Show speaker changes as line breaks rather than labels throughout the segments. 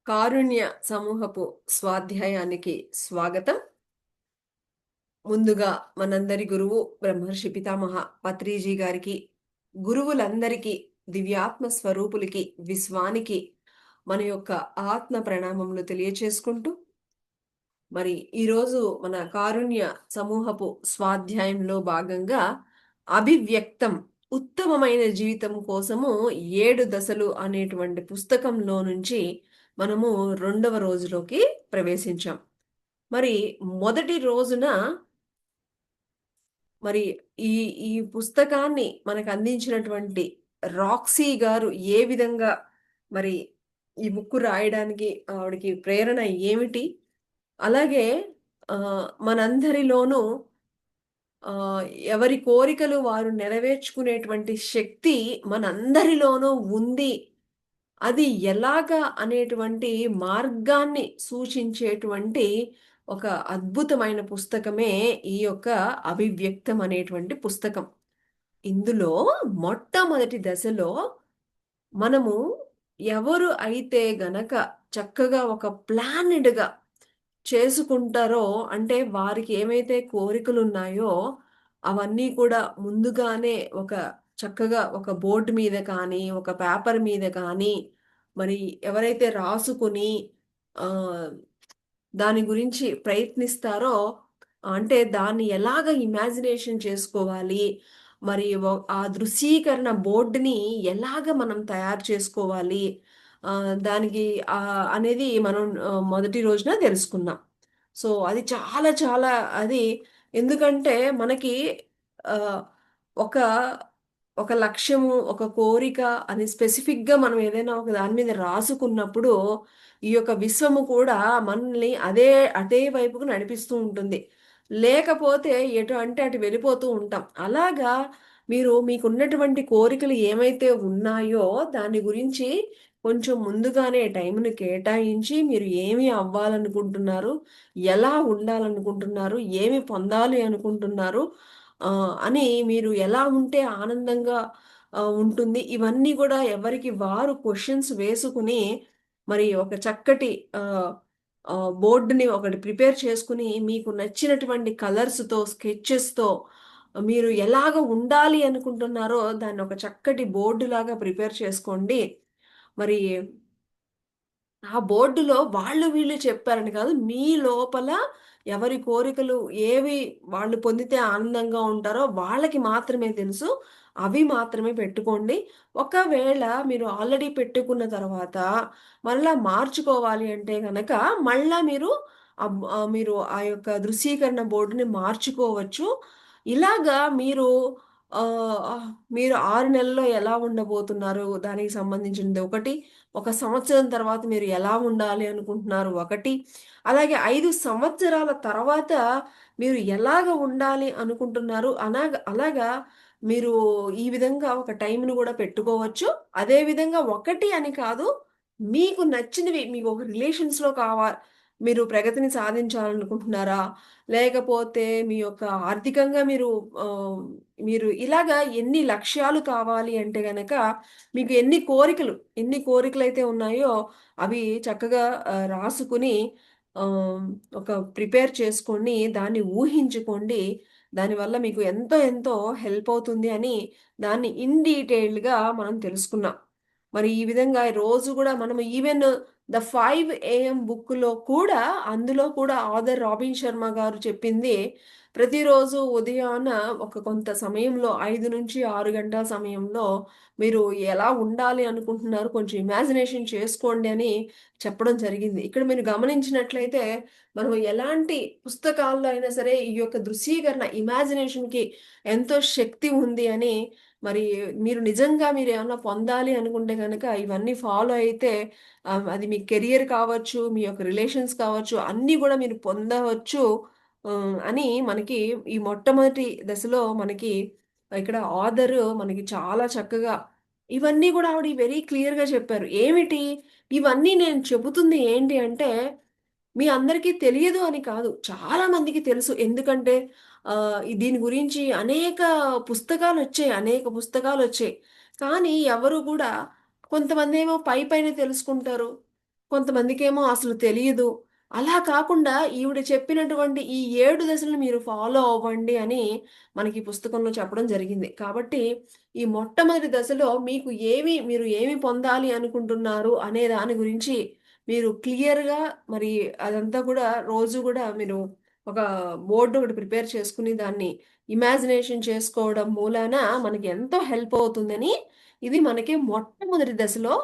కారుణ్య సమూహపు స్వాధ్యాయానికి స్వాగతం. ముందుగా మనందరి గురువు బ్రహ్మర్షి పితామహ పత్రిజీ గారికి, గురువులందరికీ, దివ్యాత్మ స్వరూపులకి, విశ్వానికి మన యొక్క ఆత్మ ప్రణామములు తెలియచేసుకుంటూ, మరి ఈరోజు మన కారుణ్య సమూహపు స్వాధ్యాయంలో భాగంగా అభివ్యక్తం ఉత్తమమైన జీవితం కోసము 7 దశలు అనేటువంటి పుస్తకంలో నుంచి మనము 2వ రోజులోకి ప్రవేశించాం. మరి మొదటి రోజున మరి ఈ ఈ పుస్తకాన్ని మనకు అందించినటువంటి రాక్సీ గారు ఏ విధంగా మరి ఈ బుక్ రాయడానికి ఆవిడకి ప్రేరణ ఏమిటి? అలాగే మనందరిలోనూ ఆహ్, ఎవరి కోరికలు వారు నెరవేర్చుకునేటువంటి శక్తి మనందరిలోనూ ఉంది. అది ఎలాగా అనేటువంటి మార్గాన్ని సూచించేటువంటి ఒక అద్భుతమైన పుస్తకమే ఈ యొక్క అభివ్యక్తం అనేటువంటి పుస్తకం. ఇందులో మొట్టమొదటి దశలో మనము ఎవరు అయితే గనక చక్కగా ఒక ప్లానెడ్‌గా చేసుకుంటారో, అంటే వారికి ఏమైతే కోరికలున్నాయో అవన్నీ కూడా ముందుగానే ఒక చక్కగా ఒక బోర్డ్ మీద కానీ, ఒక పేపర్ మీద కానీ, మరి ఎవరైతే రాసుకొని ఆహ్, దాని గురించి ప్రయత్నిస్తారో, అంటే దాన్ని ఎలాగ ఇమాజినేషన్ చేసుకోవాలి, మరి ఆ దృశ్యీకరణ బోర్డ్‌ని ఎలాగ మనం తయారు చేసుకోవాలి, దానికి అనేది మనం మొదటి రోజున తెలుసుకున్నాం. సో, అది చాలా చాలా అది ఎందుకంటే మనకి ఆహ్, ఒక ఒక లక్ష్యము, ఒక కోరిక అని స్పెసిఫిక్‌గా మనం ఏదైనా ఒక దాని మీద రాసుకున్నప్పుడు, ఈ యొక్క విశ్వము కూడా మనల్ని అదే వైపుకు నడిపిస్తూ ఉంటుంది. లేకపోతే ఎటు అంటే అటు వెళ్ళిపోతూ ఉంటాం. అలాగా మీరు మీకున్నటువంటి కోరికలు ఏమైతే ఉన్నాయో దాని గురించి కొంచెం ముందుగానే టైంని కేటాయించి మీరు ఏమి అవ్వాలనుకుంటున్నారు? ఎలా ఉండాలనుకుంటున్నారు? ఏమి పొందాలి అనుకుంటున్నారు? అని మీరు ఎలా ఉంటే ఆనందంగా ఉంటుంది. ఇవన్నీ గూడా ఎవరికి వారు క్వెషన్స్ వేసుకుని, మరి ఒక చక్కటి ఆహ్, ఆహ్, బోర్డ్‌ని ఒకటి ప్రిపేర్ చేసుకొని, మీకు నచ్చినటువంటి కలర్స్‌తో, స్కెచెస్‌తో మీరు ఎలాగ ఉండాలి అనుకుంటున్నారో దాన్ని ఒక చక్కటి బోర్డ్‌లాగా ప్రిపేర్ చేసుకోండి. మరి ఆ బోర్డులో వాళ్ళు వీళ్ళు చెప్పారని కాదు. మీ లోపల ఎవరి కోరికలు ఏవి వాళ్ళు పొందితే ఆనందంగా ఉంటారో వాళ్ళకి మాత్రమే తెలుసు. అవి మాత్రమే పెట్టుకోండి. ఒకవేళ మీరు ఆల్రెడీ పెట్టుకున్న తర్వాత మళ్ళా మార్చుకోవాలి అంటే గనక మళ్ళా మీరు ఆ యొక్క దృశ్యీకరణ బోర్డుని మార్చుకోవచ్చు. ఇలాగా మీరు 6 నెలల్లో ఎలా ఉండబోతున్నారు దానికి సంబంధించింది ఒకటి. ఒక సంవత్సరం తర్వాత మీరు ఎలా ఉండాలి అనుకుంటున్నారు ఒకటి. అలాగే 5 సంవత్సరాల తర్వాత మీరు ఎలాగ ఉండాలి అనుకుంటున్నారు అలాగా మీరు ఈ విధంగా ఒక టైమ్‌ని గూడా పెట్టుకోవచ్చు. అదే విధంగా ఒకటి అని కాదు, మీకు నచ్చినవి మీకు ఒక రిలేషన్స్‌లో మీరు ప్రగతిని సాధించాలనుకుంటున్నారా? లేకపోతే మీ యొక్క ఆర్థికంగా ఆహ్, మీరు ఇలాగా ఎన్ని లక్ష్యాలు కావాలి అంటే గనక మీకు ఎన్ని కోరికలైతే ఉన్నాయో అవి చక్కగా రాసుకొని ఆహ్, ఒక ప్రిపేర్ చేసుకొని దాన్ని ఊహించుకోండి. దానివల్ల మీకు ఎంతో హెల్ప్ అవుతుంది అని దాన్ని ఇన్ డీటెయిల్డ్‌గా మనం తెలుసుకున్నాం. మరి ఈ విధంగా రోజు గూడా మనం ఈవెన్ ద 5 ఏఎం బుక్‌లో కూడా అందులో కూడా ఆథర్ రాబిన్ శర్మ గారు చెప్పింది ప్రతిరోజు ఉదయాన ఒక కొంత సమయంలో 5-6 గంటల సమయంలో మీరు ఎలా ఉండాలి అనుకుంటున్నారు కొంచెం ఇమాజినేషన్ చేసుకోండి అని చెప్పడం జరిగింది. ఇక్కడ మీరు గమనించినట్లయితే మనం ఎలాంటి పుస్తకాల్లో అయినా సరే ఈ యొక్క దృశ్యీకరణ ఇమాజినేషన్‌కి ఎంతో శక్తి ఉంది అని మరి మీరేమన్నా పొందాలి అనుకుంటే గనక ఇవన్నీ ఫాలో అయితే అది మీ కెరియర్ కావచ్చు, మీ యొక్క రిలేషన్స్ కావచ్చు అన్నీ గూడా మీరు పొందవచ్చు. అని మనకి ఈ మొట్టమొదటి దశలో మనకి ఇక్కడ ఆథర్ మనకి చాలా చక్కగా ఇవన్నీ గూడా ఆవిడ వెరీ క్లియర్‌గా చెప్పారు. ఏమిటి? ఇవన్నీ నేను చెబుతుంది ఏంటి అంటే, మీ అందరికీ తెలియదు అని కాదు. చాలా మందికి తెలుసు. ఎందుకంటే దీని గురించి అనేక పుస్తకాలొచ్చాయి. కానీ ఎవరు గూడా కొంతమందేమో పైనే తెలుసుకుంటారు. కొంతమందికేమో అసలు తెలీదు. అలా కాకుండా ఈవిడ చెప్పినటువంటి ఈ 7 దశలను మీరు ఫాలో అవ్వండి అని మనకి ఈ పుస్తకంలో చెప్పడం జరిగింది. కాబట్టి ఈ మొట్టమొదటి దశలో మీరు ఏమి పొందాలి అనుకుంటున్నారు అనే దాని గురించి మీరు క్లియర్‌గా మరి అదంతా కూడా రోజు గూడా మీరు ఒక బోర్డ్ ఒకటి ప్రిపేర్ చేసుకొని దాన్ని ఇమాజినేషన్ చేసుకోవడం మూలాన మనకి ఎంతో హెల్ప్ అవుతుందని ఇది మనకి మొట్టమొదటి దశలో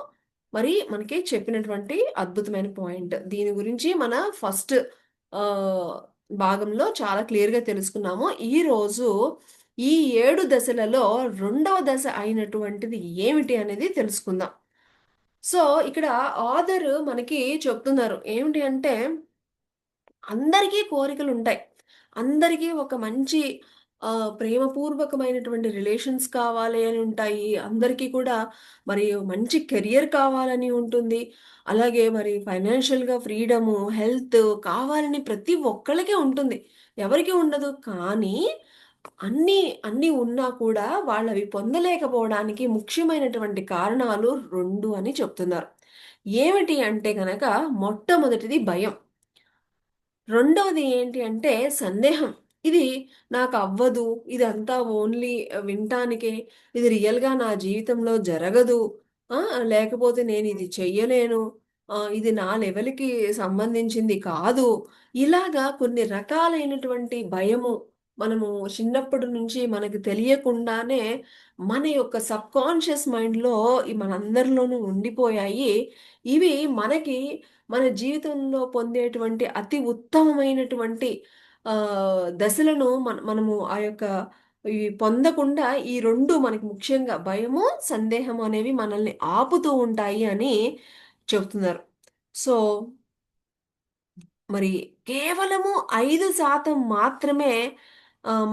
మరి మనకి చెప్పినటువంటి అద్భుతమైన పాయింట్. దీని గురించి మన ఫస్ట్ ఆహ్, భాగంలో చాలా క్లియర్‌గా తెలుసుకున్నాము. ఈరోజు ఈ 7 దశలలో రెండవ దశ అయినటువంటిది ఏమిటి అనేది తెలుసుకుందాం. సో, ఇక్కడ ఆథర్ మనకి చెప్తున్నారు. ఏమిటి అంటే అందరికీ కోరికలుంటాయి. అందరికీ ఒక మంచి ప్రేమపూర్వకమైనటువంటి రిలేషన్స్ కావాలి అని ఉంటాయి. అందరికీ కూడా మరి మంచి కెరియర్ కావాలని ఉంటుంది. అలాగే మరి ఫైనాన్షియల్‌గా ఫ్రీడము, హెల్త్ కావాలని ప్రతి ఒక్కళ్ళకి ఉంటుంది. ఎవరికీ ఉండదు. కానీ అన్నీ, అన్నీ ఉన్నా కూడా వాళ్ళవి పొందలేకపోవడానికి ముఖ్యమైనటువంటి కారణాలు 2 అని చెప్తున్నారు. ఏమిటి అంటే గనక మొట్టమొదటిది భయం. రెండవది ఏంటి అంటే సందేహం. ఇది నాకవ్వదు. ఇదంతా ఓన్లీ వినటానికే. ఇది రియల్‌గా నా జీవితంలో జరగదు. లేకపోతే నేనిది చెయ్యలేను. ఇది నా లెవెల్‌కి సంబంధించింది కాదు. ఇలాగా కొన్ని రకాలైనటువంటి భయము మనము చిన్నప్పటి నుంచి మనకు తెలియకుండానే మన యొక్క సబ్‌కాన్షియస్ మైండ్‌లో మనందరిలోనూ ఉండిపోయాయి. ఇవి మనకి మన జీవితంలో పొందేటువంటి అతి ఉత్తమమైనటువంటి దశలను మనము ఆ యొక్క ఇవి పొందకుండా ఈ 2 మనకి ముఖ్యంగా భయము, సందేహము అనేవి మనల్ని ఆపుతూ ఉంటాయి అని చెప్తున్నారు. సో, మరి కేవలము 5% మాత్రమే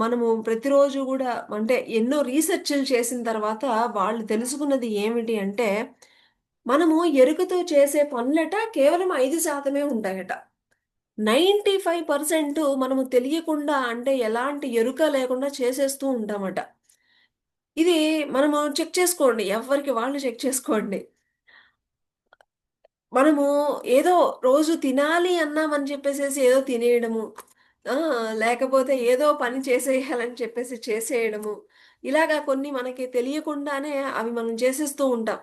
మనము ప్రతిరోజు గూడా అంటే ఎన్నో రీసెర్చ్‌లు చేసిన తర్వాత వాళ్ళు తెలుసుకున్నది ఏమిటి అంటే, మనము ఎరుకతో చేసే పనులట కేవలం 5% ఉంటాయట. 95% మనము తెలియకుండా అంటే ఎలాంటి ఎరుక లేకుండా చేసేస్తూ ఉంటామట. ఇది మనము చెక్ చేసుకోండి. ఎవరికి వాళ్ళు చెక్ చేసుకోండి. మనము ఏదో రోజు తినాలి అన్నామని చెప్పేసేసి ఏదో తినేయడము. ఆ! లేకపోతే ఏదో పని చేసేయాలని చెప్పేసి చేసేయడము. ఇలాగా కొన్ని మనకి తెలియకుండానే అవి మనం చేసేస్తూ ఉంటాం.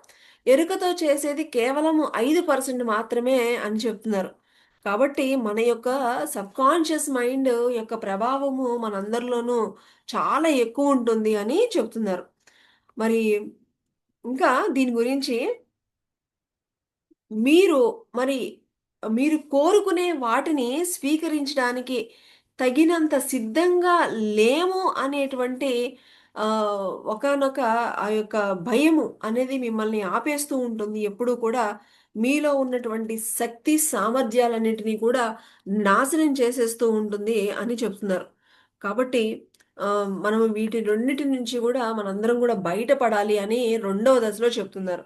ఎరుకతో చేసేది కేవలం 5% మాత్రమే అని చెప్తున్నారు. కాబట్టి మన యొక్క సబ్‌కాన్షియస్ మైండ్ యొక్క ప్రభావము మనందరిలోనూ చాలా ఎక్కువుంటుంది అని చెప్తున్నారు. మరి ఇంకా దీని గురించి మీరు మరి మీరు కోరుకునే వాటిని స్వీకరించడానికి తగినంత సిద్ధంగా లేము అనేటువంటి ఒకానొక ఆ యొక్క భయము అనేది మిమ్మల్ని ఆపేస్తూ ఉంటుంది. ఎప్పుడూ కూడా మీలో ఉన్నటువంటి శక్తి సామర్థ్యాలన్నిటిని కూడా నాశనం చేసేస్తూ ఉంటుంది అని చెప్తున్నారు. కాబట్టి మనం వీటి రెండిటి నుంచి గూడా మనందరం గూడా బయటపడాలి అని రెండవ దశలో చెప్తున్నారు.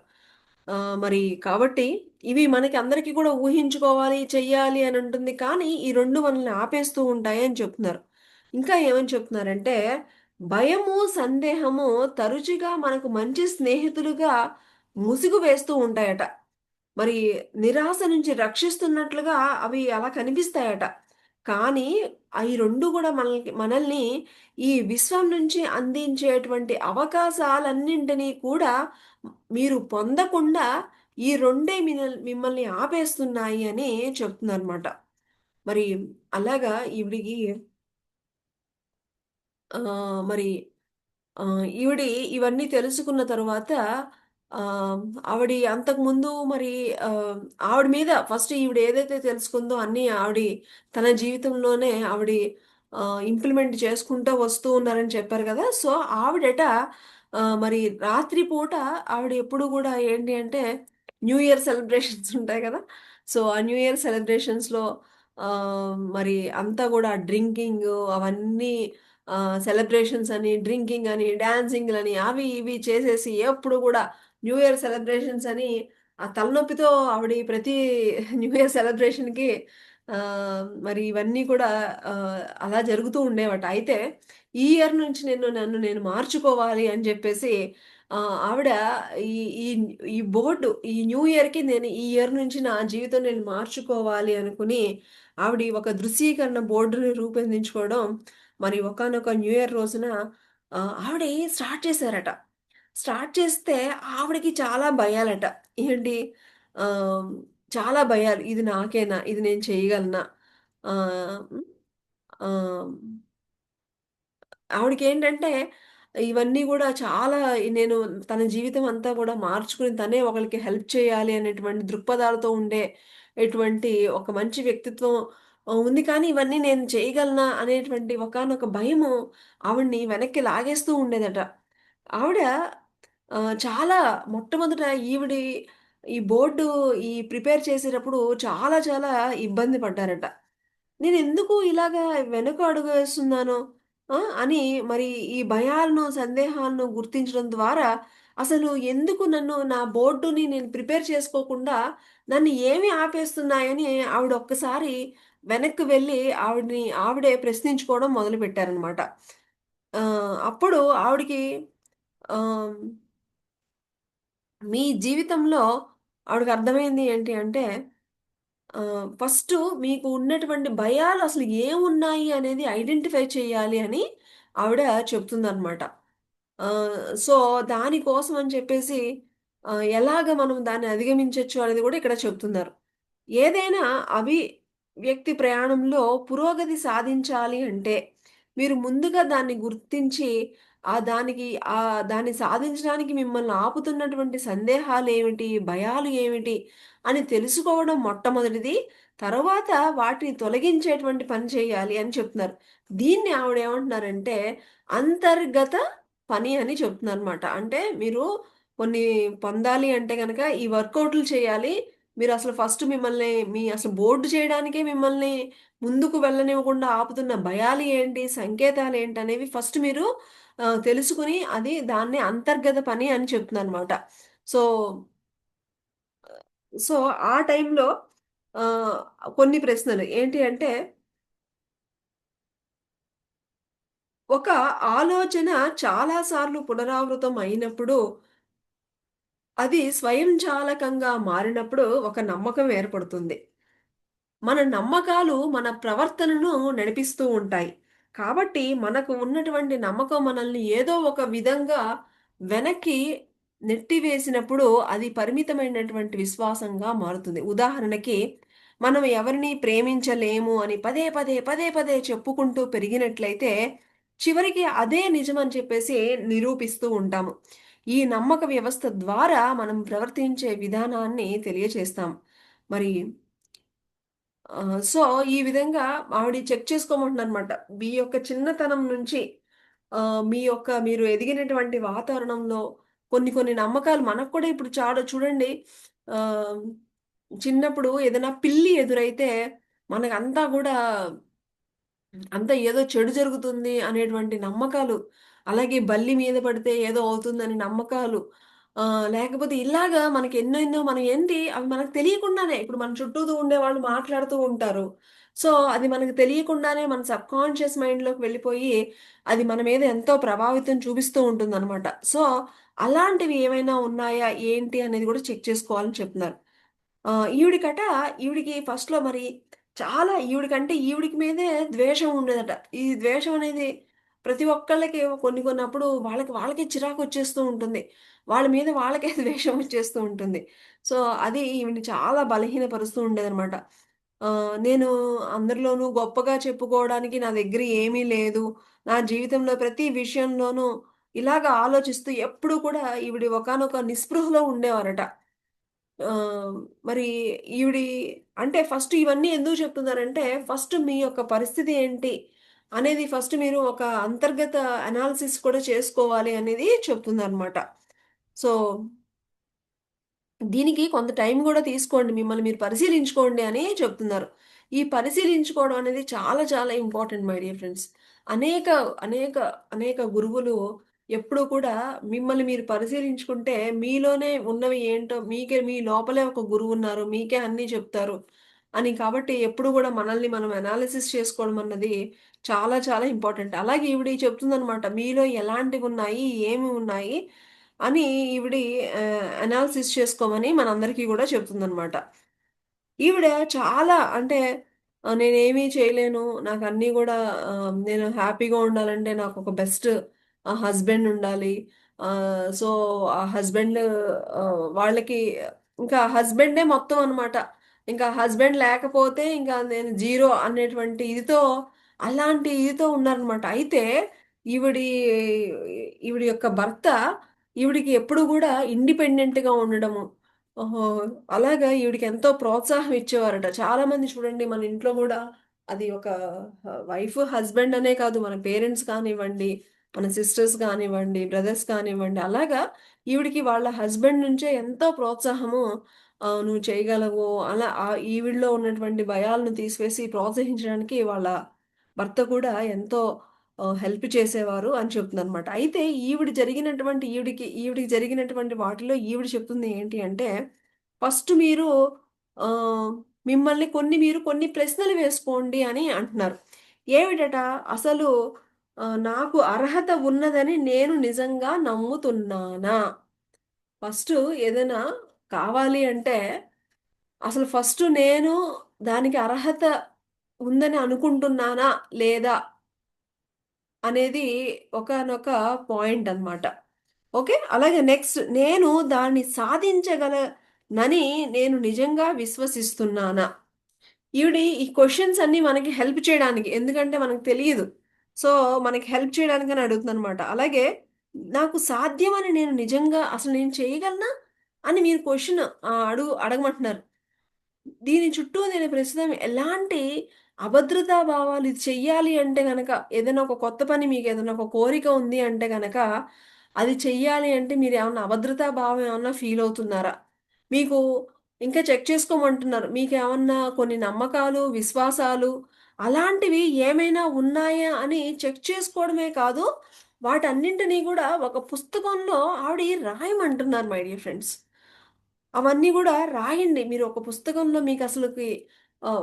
మరి కాబట్టి ఇవి మనకి అందరికీ కూడా ఊహించుకోవాలి, చెయ్యాలి అని ఉంటుంది. కానీ ఈ 2 మనల్ని ఆపేస్తూ ఉంటాయి అని చెప్తున్నారు. ఇంకా ఏమని చెప్తున్నారంటే, భయము, సందేహము తరచుగా మనకు మంచి స్నేహితులుగా ముసుగు వేస్తూ ఉంటాయట. మరి నిరాశ నుంచి రక్షిస్తున్నట్లుగా అవి అలా కనిపిస్తాయట. కానీ ఈ 2 గూడా మనల్ని ఈ విశ్వం నుంచి అందించేటువంటి అవకాశాలన్నింటినీ కూడా మీరు పొందకుండా ఈ 2 మిమ్మల్ని ఆపేస్తున్నాయి అని చెప్తున్నారన్నమాట. మరి అలాగా ఈవిడికి మరి ఈవిడి ఇవన్నీ తెలుసుకున్న తరువాత ఆహ్, ఆవిడి అంతకుముందు మరి ఆహ్, ఆవిడ మీద ఫస్ట్ ఈవిడ ఏదైతే తెలుసుకుందో అన్నీ తన జీవితంలోనే ఇంప్లిమెంట్ చేసుకుంటూ వస్తూ ఉన్నారని చెప్పారు గదా! సో, ఆవిడట మరి రాత్రి పూట ఆవిడ ఎప్పుడు గూడా ఏంటి అంటే న్యూ ఇయర్ సెలబ్రేషన్స్ ఉంటాయి గదా! సో, ఆ న్యూ ఇయర్ సెలబ్రేషన్స్‌లో మరి అంతా గూడా డ్రింకింగు అవన్నీ సెలబ్రేషన్స్ అని, డ్రింకింగ్ అని, డాన్సింగ్‌లని అవి ఇవి చేసేసి ఎప్పుడు గూడా న్యూ ఇయర్ సెలబ్రేషన్స్ అని ఆ తలనొప్పితో ప్రతి న్యూ ఇయర్ సెలబ్రేషన్‌కి మరి ఇవన్నీ కూడా అలా జరుగుతూ ఉండేవట. అయితే ఈ ఇయర్ నుంచి నన్ను నేను మార్చుకోవాలి అని జెప్పేసి ఆవిడ ఈ ఈ ఈ బోర్డు ఈ న్యూ ఇయర్‌కి నేను ఈ ఇయర్ నుంచి నా జీవితం నేను మార్చుకోవాలి అనుకుని, ఆవిడ ఈ ఒక దృశ్యీకరణ బోర్డుని రూపొందించుకోవడం, మరి ఒకానొక న్యూ ఇయర్ రోజున ఆవిడ స్టార్ట్ చేశారట. స్టార్ట్ చేస్తే ఆవిడకి చాలా భయాలట. ఏంటి ఆహ్, చాలా భయాలు. ఇది నాకేనా? ఇది నేను చేయగలనా? హ్మ్. ఆహ్ ఆవిడకేంటంటే, ఇవన్నీ గూడా చాలా నేను తన జీవితం అంతా గూడా మార్చుకుని, తనే ఒకళ్ళకి హెల్ప్ చేయాలి అనేటువంటి దృక్పథాలతో ఉండే ఎటువంటి ఒక మంచి వ్యక్తిత్వం ఉంది. కానీ ఇవన్నీ నేను చేయగలనా అనేటువంటి ఒకానొక భయము ఆవిడని వెనక్కి లాగేస్తూ ఉండేదట. ఆవిడ చాలా మొట్టమొదట ఈవిడి ఈ బోర్డు ప్రిపేర్ చేసేటప్పుడు చాలా చాలా ఇబ్బంది పడ్డారట. నేనెందుకు ఇలాగా వెనక అడుగు వేస్తున్నాను అని మరి ఈ భయాలను, సందేహాలను గుర్తించడం ద్వారా అసలు ఎందుకు నన్ను నా బోర్డుని నేను ప్రిపేర్ చేసుకోకుండా నన్ను ఏమి ఆపేస్తున్నాయని ఆవిడ ఒక్కసారి వెనక్కి వెళ్లి ఆవిడే ప్రశ్నించుకోవడం మొదలుపెట్టారనమాట. అప్పుడు ఆవిడకి ఆహ్, మీ జీవితంలో ఆవిడకి అర్థమైంది ఏంటి అంటే ఫస్టు మీకు ఉన్నటువంటి భయాలు అసలు ఏమున్నాయి అనేది ఐడెంటిఫై చేయాలి అని ఆవిడ చెప్తుందనమాట. సో, దానికోసం అని చెప్పేసి ఎలాగ మనం దాన్ని అధిగమించొచ్చు అనేది గూడా ఇక్కడ చెప్తున్నారు. ఏదైనా వ్యక్తి ప్రయాణంలో పురోగతి సాధించాలి అంటే, మీరు ముందుగా దాన్ని గుర్తించి, దానికి దాన్ని సాధించడానికి మిమ్మల్ని ఆపుతున్నటువంటి సందేహాలేమిటి, భయాలు ఏమిటి అని తెలుసుకోవడం మొట్టమొదటిది. తర్వాత వాటిని తొలగించేటువంటి పని చేయాలి అని చెప్తున్నారు. దీన్ని ఆవిడేమంటున్నారంటే, అంతర్గత పని అని చెప్తున్నారనమాట. అంటే మీరు కొన్ని పొందాలి అంటే గనక ఈ వర్కౌట్‌లు చేయాలి. మీరసలు ఫస్ట్ మీ అసలు బోర్డ్ చేయడానికే మిమ్మల్ని ముందుకు వెళ్ళనివ్వకుండా ఆపుతున్న భయాలు ఏంటి? సంకేతాలేంటనేవి ఫస్ట్ మీరు తెలుసుకొని దాన్ని అంతర్గత పని అని చెప్తున్నానమాట. సో, సో, ఆ టైంలో ఆహ్, కొన్ని ప్రశ్నలు ఏంటి అంటే, ఒక ఆలోచన చాలా సార్లు పునరావృతం అయినప్పుడు, అది స్వయంచాలకంగా మారినప్పుడు ఒక నమ్మకం ఏర్పడుతుంది. మన నమ్మకాలు మన ప్రవర్తనను నడిపిస్తూ ఉంటాయి. కాబట్టి మనకు ఉన్నటువంటి నమ్మకం మనల్ని ఏదో ఒక విధంగా వెనక్కి నెట్టివేసినప్పుడు అది పరిమితమైనటువంటి విశ్వాసంగా మారుతుంది. ఉదాహరణకి మనం ఎవరిని ప్రేమించలేము అని పదే పదే, పదే పదే చెప్పుకుంటూ పెరిగినట్లయితే చివరికి అదే నిజమని చెప్పేసి నిరూపిస్తూ ఉంటాము. ఈ నమ్మక వ్యవస్థ ద్వారా మనం ప్రవర్తించే విధానాన్ని తెలియచేస్తాం. మరి సో, ఈ విధంగా ఆవిడ చెక్ చేసుకోమంటున్నారనమాట. మీ యొక్క చిన్నతనం నుంచి మీరు ఎదిగినటువంటి వాతావరణంలో కొన్ని కొన్ని నమ్మకాలు మనకు కూడా ఇప్పుడు చూడండి ఆహ్, చిన్నప్పుడు ఏదైనా పిల్లి ఎదురైతే మనకంతా గూడా అంతా ఏదో చెడు జరుగుతుంది అనేటువంటి నమ్మకాలు. అలాగే బల్లి మీద పడితే ఏదో అవుతుందని నమ్మకాలు. లేకపోతే ఇలాగా మనకి ఎన్నో ఎన్నో మనం ఏంటి అవి మనకు తెలియకుండానే ఇప్పుడు మన చుట్టూతో ఉండేవాళ్ళు మాట్లాడుతూ ఉంటారు. సో, అది మనకు తెలియకుండానే మన సబ్‌కాన్షియస్ మైండ్‌లోకి వెళ్ళిపోయి అది మన మీద ఎంతో ప్రభావితం చూపిస్తూ ఉంటుందనమాట. సో, అలాంటివి ఏమైనా ఉన్నాయా? ఏంటి? అనేది కూడా చెక్ చేసుకోవాలని చెప్తున్నారు. ఈవిడికట ఈవిడికి ఫస్ట్‌లో మరి చాలా ఈవిడికి మీదే ద్వేషం ఉండేదట. ఈ ద్వేషం అనేది ప్రతి ఒక్కళ్ళకి కొన్ని కొన్నప్పుడు వాళ్ళకే చిరాకొచ్చేస్తూ ఉంటుంది. వాళ్ళ మీద వాళ్ళకే ద్వేషం వచ్చేస్తూ ఉంటుంది. సో, అది ఈవిడని చాలా బలహీనపరుస్తూ ఉండేదనమాట. నేను అందరిలోనూ గొప్పగా చెప్పుకోవడానికి నా దగ్గర ఏమీ లేదు. నా జీవితంలో ప్రతి విషయంలోనూ ఇలాగ ఆలోచిస్తూ ఎప్పుడూ కూడా ఈవిడ ఒకానొక నిస్పృహలో ఉండేవారట. ఆహ్, మరి ఈవిడి అంటే ఫస్ట్ ఇవన్నీ ఎందుకు చెప్తున్నానంటే, ఫస్ట్ మీ యొక్క పరిస్థితి ఏంటి? అనేది ఫస్ట్ మీరు ఒక అంతర్గత అనాలిసిస్ కూడా చేసుకోవాలి అనేది చెప్తుందనమాట. సో, దీనికి కొంత టైం గూడా తీసుకోండి. మిమ్మల్ని మీరు పరిశీలించుకోండి అని చెప్తున్నారు. ఈ పరిశీలించుకోవడం అనేది చాలా చాలా ఇంపార్టెంట్ మై డియర్ ఫ్రెండ్స్. అనేక, అనేక, అనేక గురువులు ఎప్పుడూ కూడా మిమ్మల్ని మీరు పరిశీలించుకుంటే మీలోనే ఉన్నవి ఏంటో మీ లోపలే ఒక గురువున్నారు. మీకే అన్నీ చెప్తారు అని. కాబట్టి ఎప్పుడు గూడా మనల్ని మనం అనాలిసిస్ చేసుకోవడం అన్నది చాలా చాలా ఇంపార్టెంట్. అలాగే ఈవిడ చెప్తుందనమాట. మీలో ఎలాంటివున్నాయి? ఏమి ఉన్నాయి? అని ఈవిడి అనాలిసిస్ చేసుకోమని మనందరికీ కూడా చెప్తుందనమాట. ఈవిడ చాలా అంటే నేనేమీ చేయలేను. నాకన్నీ గూడా నేను హ్యాపీగా ఉండాలంటే నాకొక బెస్ట్ హస్బెండ్ ఉండాలి. సో, ఆ హస్బెండ్ వాళ్ళకి ఇంకా హస్బెండే మొత్తం అనమాట. ఇంకా హస్బెండ్ లేకపోతే ఇంకా నేను జీరో అనేటువంటి ఇదితో అలాంటి ఇదితో ఉన్నారనమాట. అయితే ఈవిడి ఈవిడ యొక్క భర్త ఈవిడికి ఎప్పుడు గూడా ఇండిపెండెంట్‌గా ఉండడము. ఓహో! అలాగా ఈవిడకి ఎంతో ప్రోత్సాహం ఇచ్చేవారట. చాలామంది చూడండి మన ఇంట్లో గూడా అది ఒక వైఫ్, హస్బెండ్ అనే కాదు మన పేరెంట్స్ కానివ్వండి, మన సిస్టర్స్ కానివ్వండి, బ్రదర్స్ కానివ్వండి, అలాగా ఈవిడకి వాళ్ళ హస్బెండ్ నుంచే ఎంతో ప్రోత్సాహము "నువ్వు చేయగలవు" అలా ఈవిడలో ఉన్నటువంటి భయాలను తీసివేసి ప్రోత్సహించడానికి వాళ్ళ భర్త కూడా ఎంతో హెల్ప్ చేసేవారు అని చెప్తుందనమాట. అయితే ఈవిడికి జరిగినటువంటి వాటిలో ఈవిడ చెప్తుంది ఏంటి అంటే, ఫస్ట్ మీరు ఆహ్, మిమ్మల్ని మీరు కొన్ని ప్రశ్నలు వేసుకోండి అని అంటున్నారు. ఏమిటట? అసలు నాకు అర్హత ఉన్నదని నేను నిజంగా నమ్ముతున్నానా? ఫస్టు ఏదైనా కావాలి అంటే, అసలు ఫస్టు నేను దానికి అర్హత ఉందని అనుకుంటున్నానా? లేదా? అనేది ఒకానొక పాయింటనమాట. ఓకే. అలాగే నెక్స్ట్ నేను దాన్ని సాధించగలనని నేను నిజంగా విశ్వసిస్తున్నానా? ఈ క్వెషన్స్ అన్నీ మనకి హెల్ప్ చేయడానికి. ఎందుకంటే మనకు తెలీదు. సో, మనకి హెల్ప్ చేయడానికని అడుగుతుందనమాట. అలాగే నాకు సాధ్యమని నేను నిజంగా అసలు నేను చేయగలనా? అని మీరు క్వెషన్ అడగమంటున్నారు. దీని చుట్టూ నేను ప్రస్తుతం ఎలాంటి అభద్రతా భావాలు ఇది చెయ్యాలి అంటే గనక, ఏదైనా ఒక కొత్త పని మీకేదైనా ఒక కోరిక ఉంది అంటే గనక, అది చెయ్యాలి అంటే మీరేమన్నా అభద్రతా భావం ఏమన్నా ఫీల్ అవుతున్నారా? మీకు ఇంకా చెక్ చేసుకోమంటున్నారు. మీకేమన్నా కొన్ని నమ్మకాలు, విశ్వాసాలు అలాంటివి ఏమైనా ఉన్నాయా అని చెక్ చేసుకోవడమే కాదు, వాటన్నింటిని గూడా ఒక పుస్తకంలో రాయమంటున్నారు మై డియర్ ఫ్రెండ్స్. అవన్నీ గూడా రాయండి. మీరు ఒక పుస్తకంలో మీకసలకి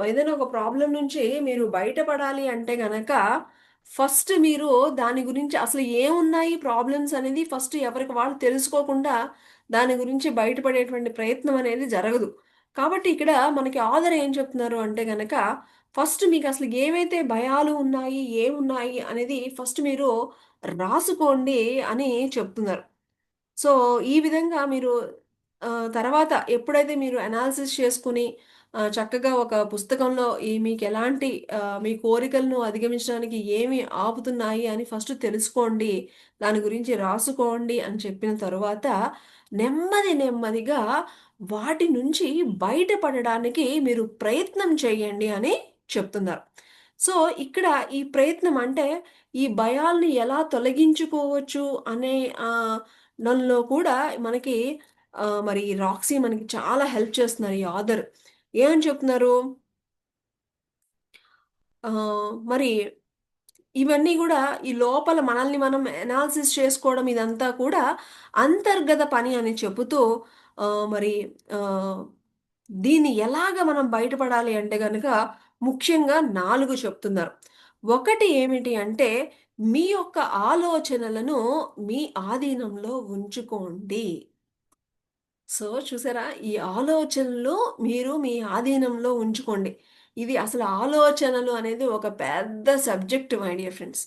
ఏదైనా ఒక ప్రాబ్లమ్ నుంచి మీరు బయటపడాలి అంటే గనక, ఫస్ట్ మీరు దాని గురించి అసలు ఏమున్నాయి ప్రాబ్లమ్స్ అనేది ఫస్ట్ ఎవరికి వాళ్ళు తెలుసుకోకుండా, దాని గురించి బయటపడేటువంటి ప్రయత్నం అనేది జరగదు. కాబట్టి ఇక్కడ మనకి ఆథర్ ఏం చెప్తున్నారు అంటే గనక, ఫస్ట్ మీకసలు ఏవైతే భయాలు ఉన్నాయి, ఏమున్నాయి అనేది ఫస్ట్ మీరు రాసుకోండి అని చెప్తున్నారు. సో, ఈ విధంగా మీరు తర్వాత ఎప్పుడైతే మీరు అనాలిసిస్ చేసుకొని చక్కగా ఒక పుస్తకంలో మీకెలాంటి మీ కోరికలను అధిగమించడానికి ఏమి ఆపుతున్నాయి అని ఫస్ట్ తెలుసుకోండి. దాని గురించి రాసుకోండి అని చెప్పిన తరువాత నెమ్మదిగా వాటి నుంచి బయటపడడానికి మీరు ప్రయత్నం చేయండి అని చెప్తున్నారు. సో, ఇక్కడ ఈ ప్రయత్నం అంటే ఈ భయాల్ని ఎలా తొలగించుకోవచ్చు అనే ఆహ్, దానిలో కూడా మనకి మరి రాక్సీ మనకి చాలా హెల్ప్ చేస్తున్నారు ఈ ఆథర్. ఏమని చెప్తున్నారు? మరి ఇవన్నీ గూడా ఈ లోపల మనల్ని మనం ఎనాలిసిస్ చేసుకోవడం ఇదంతా కూడా అంతర్గత పని అని చెబుతూ మరి ఆహ్, దీన్ని ఎలాగ మనం బయటపడాలి అంటే గనక ముఖ్యంగా 4 చెప్తున్నారు. ఒకటి ఏమిటి అంటే మీ యొక్క ఆలోచనలను మీ ఆధీనంలో ఉంచుకోండి. సో, చూసారా? ఈ ఆలోచనలు మీరు మీ ఆధీనంలో ఉంచుకోండి. ఇది అసలు ఆలోచనలు అనేది ఒక పెద్ద సబ్జెక్ట్ మై డియర్ ఫ్రెండ్స్.